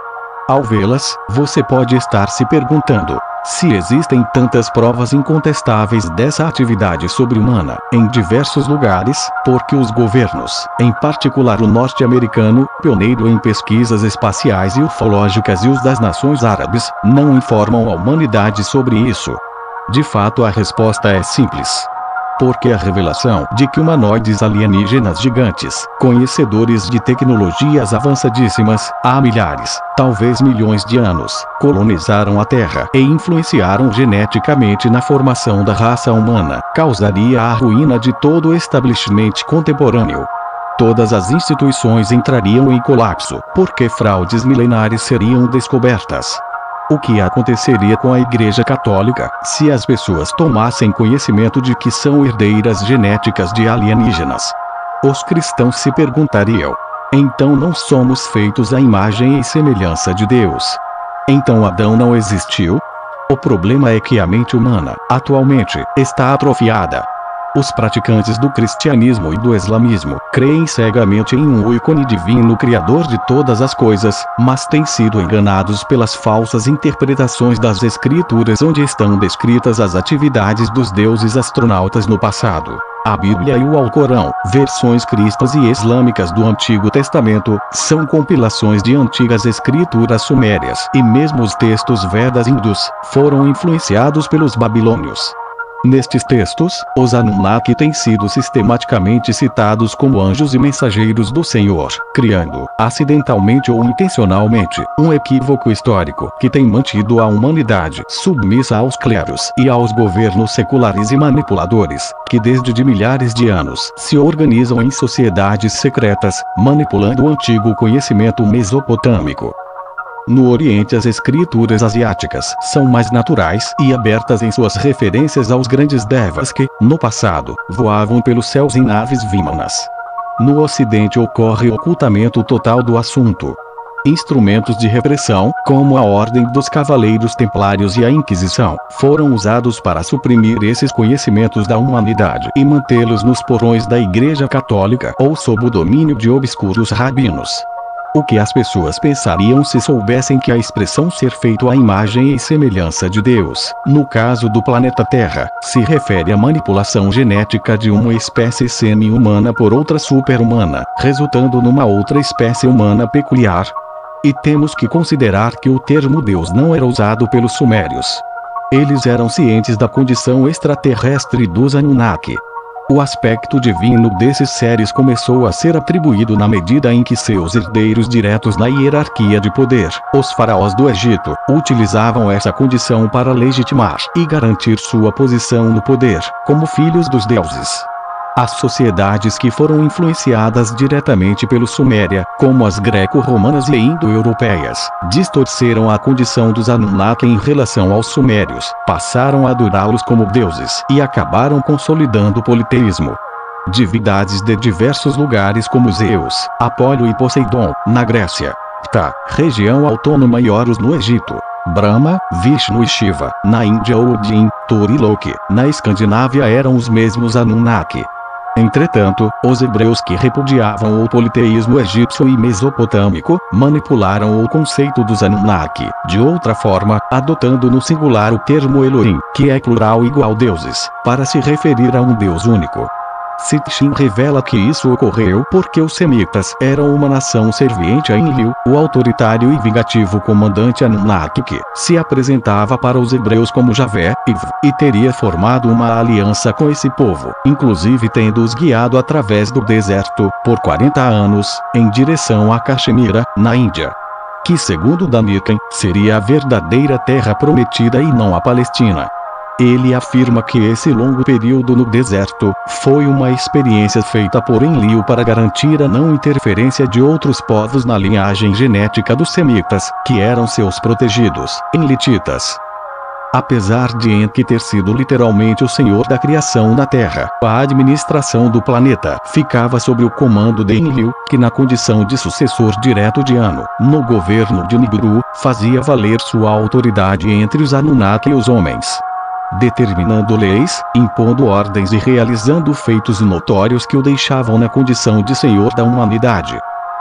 Ao vê-las, você pode estar se perguntando: se existem tantas provas incontestáveis dessa atividade sobre-humana, em diversos lugares, por que os governos, em particular o norte-americano, pioneiro em pesquisas espaciais e ufológicas, e os das nações árabes, não informam a humanidade sobre isso? De fato, a resposta é simples. Porque a revelação de que humanoides alienígenas gigantes, conhecedores de tecnologias avançadíssimas, há milhares, talvez milhões de anos, colonizaram a Terra e influenciaram geneticamente na formação da raça humana, causaria a ruína de todo o establishment contemporâneo. Todas as instituições entrariam em colapso, porque fraudes milenares seriam descobertas. O que aconteceria com a Igreja Católica, se as pessoas tomassem conhecimento de que são herdeiras genéticas de alienígenas? Os cristãos se perguntariam: então não somos feitos à imagem e semelhança de Deus? Então Adão não existiu? O problema é que a mente humana, atualmente, está atrofiada. Os praticantes do cristianismo e do islamismo creem cegamente em um ícone divino criador de todas as coisas, mas têm sido enganados pelas falsas interpretações das escrituras, onde estão descritas as atividades dos deuses astronautas no passado. A Bíblia e o Alcorão, versões cristãs e islâmicas do Antigo Testamento, são compilações de antigas escrituras sumérias, e mesmo os textos Vedas hindus foram influenciados pelos babilônios. Nestes textos, os Anunnaki têm sido sistematicamente citados como anjos e mensageiros do Senhor, criando, acidentalmente ou intencionalmente, um equívoco histórico que tem mantido a humanidade submissa aos cleros e aos governos seculares e manipuladores, que desde de milhares de anos se organizam em sociedades secretas, manipulando o antigo conhecimento mesopotâmico. No Oriente, as escrituras asiáticas são mais naturais e abertas em suas referências aos grandes devas que, no passado, voavam pelos céus em naves Vimanas. No Ocidente ocorre o ocultamento total do assunto. Instrumentos de repressão, como a Ordem dos Cavaleiros Templários e a Inquisição, foram usados para suprimir esses conhecimentos da humanidade e mantê-los nos porões da Igreja Católica ou sob o domínio de obscuros rabinos. O que as pessoas pensariam se soubessem que a expressão ser feito à imagem e semelhança de Deus, no caso do planeta Terra, se refere à manipulação genética de uma espécie semi-humana por outra super-humana, resultando numa outra espécie humana peculiar? E temos que considerar que o termo Deus não era usado pelos sumérios. Eles eram cientes da condição extraterrestre dos Anunnaki. O aspecto divino desses seres começou a ser atribuído na medida em que seus herdeiros diretos na hierarquia de poder, os faraós do Egito, utilizavam essa condição para legitimar e garantir sua posição no poder, como filhos dos deuses. As sociedades que foram influenciadas diretamente pelo Suméria, como as greco-romanas e indo-europeias, distorceram a condição dos Anunnaki em relação aos sumérios, passaram a adorá-los como deuses e acabaram consolidando o politeísmo. Divindades de diversos lugares como Zeus, Apolo e Poseidon, na Grécia, Ptah, região autônoma e Horus no Egito, Brahma, Vishnu e Shiva, na Índia Odin, Thor e Loki, na Escandinávia eram os mesmos Anunnaki. Entretanto, os hebreus que repudiavam o politeísmo egípcio e mesopotâmico, manipularam o conceito dos Anunnaki, de outra forma, adotando no singular o termo Elohim, que é plural igual deuses, para se referir a um Deus único. Sitchin revela que isso ocorreu porque os semitas eram uma nação serviente a Enlil, o autoritário e vingativo comandante Anunnaki que se apresentava para os hebreus como Javé, e teria formado uma aliança com esse povo, inclusive tendo-os guiado através do deserto, por 40 anos, em direção a Caxemira, na Índia. Que segundo Daniken, seria a verdadeira terra prometida e não a Palestina. Ele afirma que esse longo período no deserto foi uma experiência feita por Enlil para garantir a não interferência de outros povos na linhagem genética dos semitas, que eram seus protegidos, enlititas. Apesar de Enki ter sido literalmente o senhor da criação na Terra, a administração do planeta ficava sob o comando de Enlil, que na condição de sucessor direto de Anu, no governo de Nibiru, fazia valer sua autoridade entre os Anunnaki e os homens, determinando leis, impondo ordens e realizando feitos notórios que o deixavam na condição de senhor da humanidade.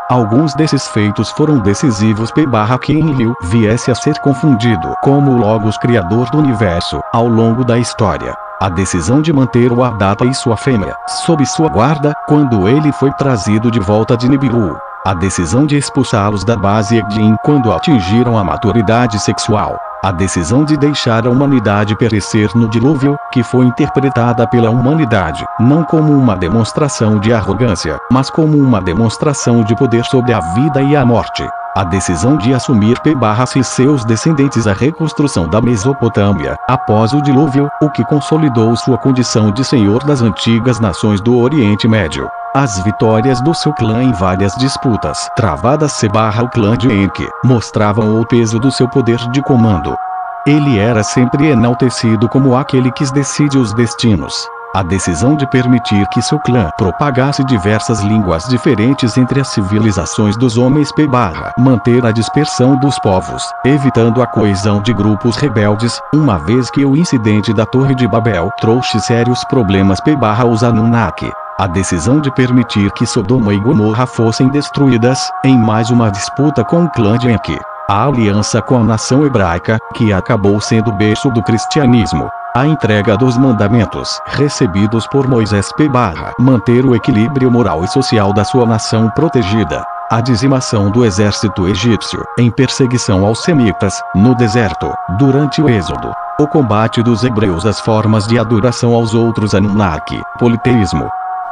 Alguns desses feitos foram decisivos para que Enlil viesse a ser confundido como o Logos criador do universo, ao longo da história. A decisão de manter o Adata e sua fêmea sob sua guarda, quando ele foi trazido de volta de Nibiru. A decisão de expulsá-los da base Egin quando atingiram a maturidade sexual. A decisão de deixar a humanidade perecer no dilúvio, que foi interpretada pela humanidade, não como uma demonstração de arrogância, mas como uma demonstração de poder sobre a vida e a morte. A decisão de assumir e seus descendentes a reconstrução da Mesopotâmia, após o dilúvio, o que consolidou sua condição de senhor das antigas nações do Oriente Médio. As vitórias do seu clã em várias disputas travadas o clã de Enki, mostravam o peso do seu poder de comando. Ele era sempre enaltecido como aquele que decide os destinos. A decisão de permitir que seu clã propagasse diversas línguas diferentes entre as civilizações dos homens manter a dispersão dos povos, evitando a coesão de grupos rebeldes, uma vez que o incidente da Torre de Babel trouxe sérios problemas aos Anunnaki. A decisão de permitir que Sodoma e Gomorra fossem destruídas, em mais uma disputa com o clã de Enki. A aliança com a nação hebraica, que acabou sendo o berço do cristianismo. A entrega dos mandamentos recebidos por Moisés manter o equilíbrio moral e social da sua nação protegida. A dizimação do exército egípcio, em perseguição aos semitas, no deserto, durante o êxodo. O combate dos hebreus às formas de adoração aos outros Anunnaki, politeísmo,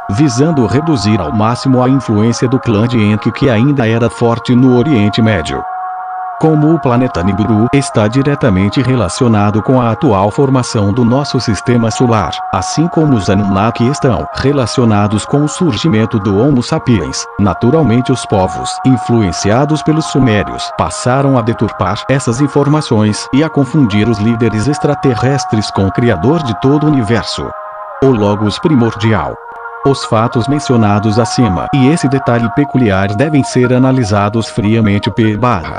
visando reduzir ao máximo a influência do clã de Enki que ainda era forte no Oriente Médio. Como o planeta Nibiru está diretamente relacionado com a atual formação do nosso sistema solar, assim como os Anunnaki estão relacionados com o surgimento do Homo sapiens, naturalmente os povos influenciados pelos sumérios passaram a deturpar essas informações e a confundir os líderes extraterrestres com o Criador de todo o universo, o Logos primordial. Os fatos mencionados acima e esse detalhe peculiar devem ser analisados friamente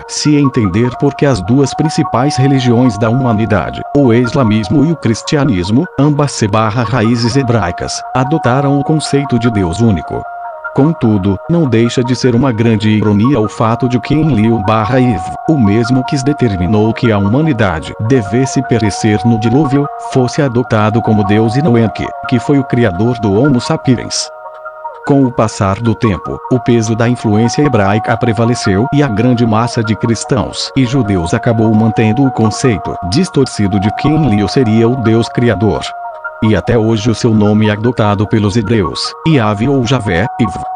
se entender porque as duas principais religiões da humanidade, o islamismo e o cristianismo, ambas raízes hebraicas, adotaram o conceito de Deus único. Contudo, não deixa de ser uma grande ironia o fato de que Enlil/Eve, o mesmo que determinou que a humanidade devesse perecer no dilúvio, fosse adotado como Deus e não Enki, que foi o criador do Homo sapiens. Com o passar do tempo, o peso da influência hebraica prevaleceu e a grande massa de cristãos e judeus acabou mantendo o conceito distorcido de que Enlil seria o Deus criador. e até hoje o seu nome é adotado pelos hebreus. Yahvé ou Javé,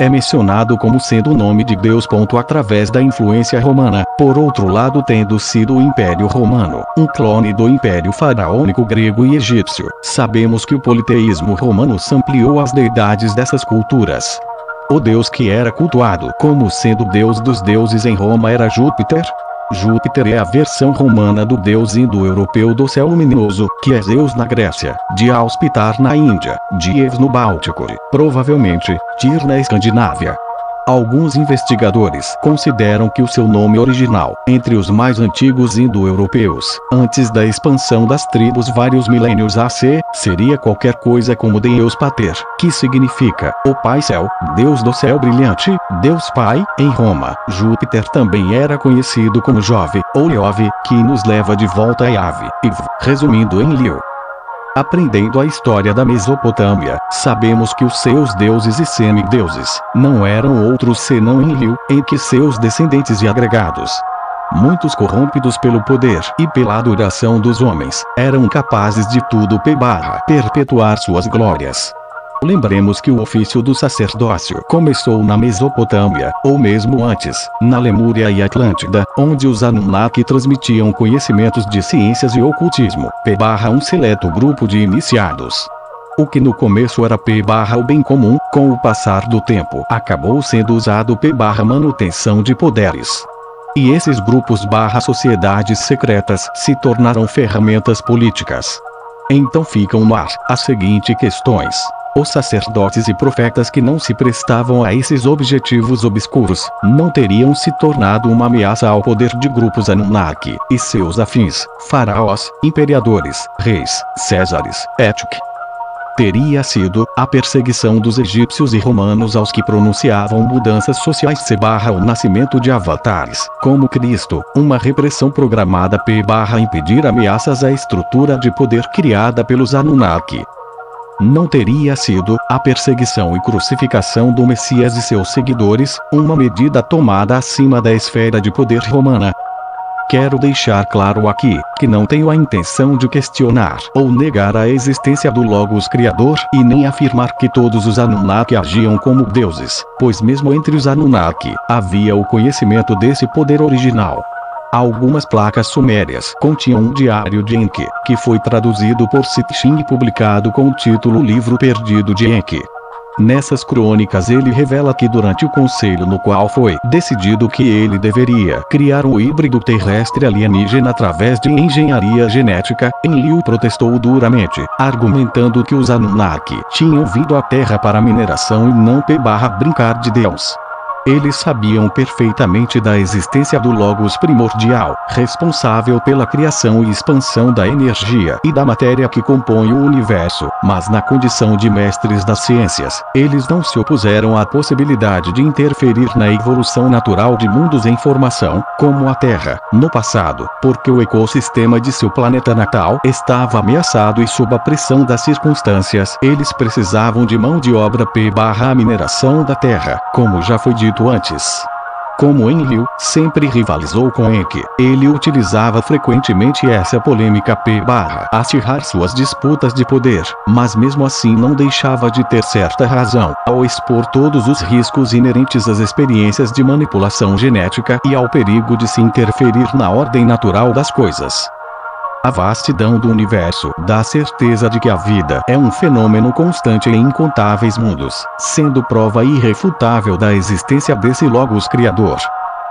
é mencionado como sendo o nome de Deus. Através da influência romana, por outro lado tendo sido o Império Romano, um clone do Império Faraônico grego e egípcio, sabemos que o politeísmo romano ampliou as deidades dessas culturas. O deus que era cultuado como sendo Deus dos deuses em Roma era Júpiter. Júpiter é a versão romana do deus indo-europeu do céu luminoso, que é Zeus na Grécia, de Auspitar na Índia, Dies no Báltico e, provavelmente, Tyr na Escandinávia. Alguns investigadores consideram que o seu nome original, entre os mais antigos indo-europeus, antes da expansão das tribos vários milênios AC, seria qualquer coisa como Deus Pater, que significa o Pai Céu, Deus do céu brilhante, Deus Pai. Em Roma, Júpiter também era conhecido como Jove, ou Iove, que nos leva de volta a Yahvé, resumindo em Liu. Aprendendo a história da Mesopotâmia, sabemos que os seus deuses e semideuses não eram outros senão Enlil, em que seus descendentes e agregados, muitos corrompidos pelo poder e pela adoração dos homens, eram capazes de tudo perpetuar suas glórias. Lembremos que o ofício do sacerdócio começou na Mesopotâmia, ou mesmo antes, na Lemúria e Atlântida, onde os Anunnaki transmitiam conhecimentos de ciências e ocultismo, um seleto grupo de iniciados. O que no começo era o bem comum, com o passar do tempo, acabou sendo usado manutenção de poderes. E esses grupos sociedades secretas se tornaram ferramentas políticas. Então ficam no ar as seguintes questões. Os sacerdotes e profetas que não se prestavam a esses objetivos obscuros, não teriam se tornado uma ameaça ao poder de grupos Anunnaki e seus afins, faraós, imperadores, reis, césares, etc. Teria sido a perseguição dos egípcios e romanos aos que pronunciavam mudanças sociais o nascimento de avatares, como Cristo, uma repressão programada impedir ameaças à estrutura de poder criada pelos Anunnaki. Não teria sido a perseguição e crucificação do Messias e seus seguidores, uma medida tomada acima da esfera de poder romana. Quero deixar claro aqui, que não tenho a intenção de questionar ou negar a existência do Logos Criador e nem afirmar que todos os Anunnaki agiam como deuses, pois mesmo entre os Anunnaki, havia o conhecimento desse poder original. Algumas placas sumérias continham um diário de Enki, que foi traduzido por Sitchin e publicado com o título Livro Perdido de Enki. Nessas crônicas ele revela que durante o conselho no qual foi decidido que ele deveria criar um híbrido terrestre alienígena através de engenharia genética, Enlil protestou duramente, argumentando que os Anunnaki tinham vindo à Terra para mineração e não brincar de Deus. Eles sabiam perfeitamente da existência do Logos primordial, responsável pela criação e expansão da energia e da matéria que compõe o universo, mas na condição de mestres das ciências, eles não se opuseram à possibilidade de interferir na evolução natural de mundos em formação, como a Terra, no passado, porque o ecossistema de seu planeta natal estava ameaçado e sob a pressão das circunstâncias, eles precisavam de mão de obra a mineração da Terra, como já foi dito antes. Como Enlil sempre rivalizou com Enki, ele utilizava frequentemente essa polêmica acirrar suas disputas de poder, mas mesmo assim não deixava de ter certa razão, ao expor todos os riscos inerentes às experiências de manipulação genética e ao perigo de se interferir na ordem natural das coisas. A vastidão do universo dá a certeza de que a vida é um fenômeno constante em incontáveis mundos, sendo prova irrefutável da existência desse Logos Criador.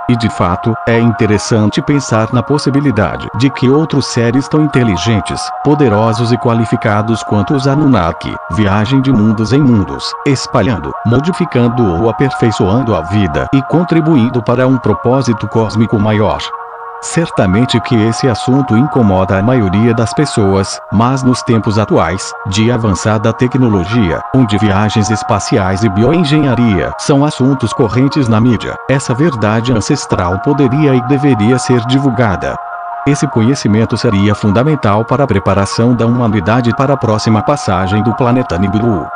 E de fato, é interessante pensar na possibilidade de que outros seres tão inteligentes, poderosos e qualificados quanto os Anunnaki, viajem de mundos em mundos, espalhando, modificando ou aperfeiçoando a vida e contribuindo para um propósito cósmico maior. Certamente que esse assunto incomoda a maioria das pessoas, mas nos tempos atuais, de avançada tecnologia, onde viagens espaciais e bioengenharia são assuntos correntes na mídia, essa verdade ancestral poderia e deveria ser divulgada. Esse conhecimento seria fundamental para a preparação da humanidade para a próxima passagem do planeta Nibiru.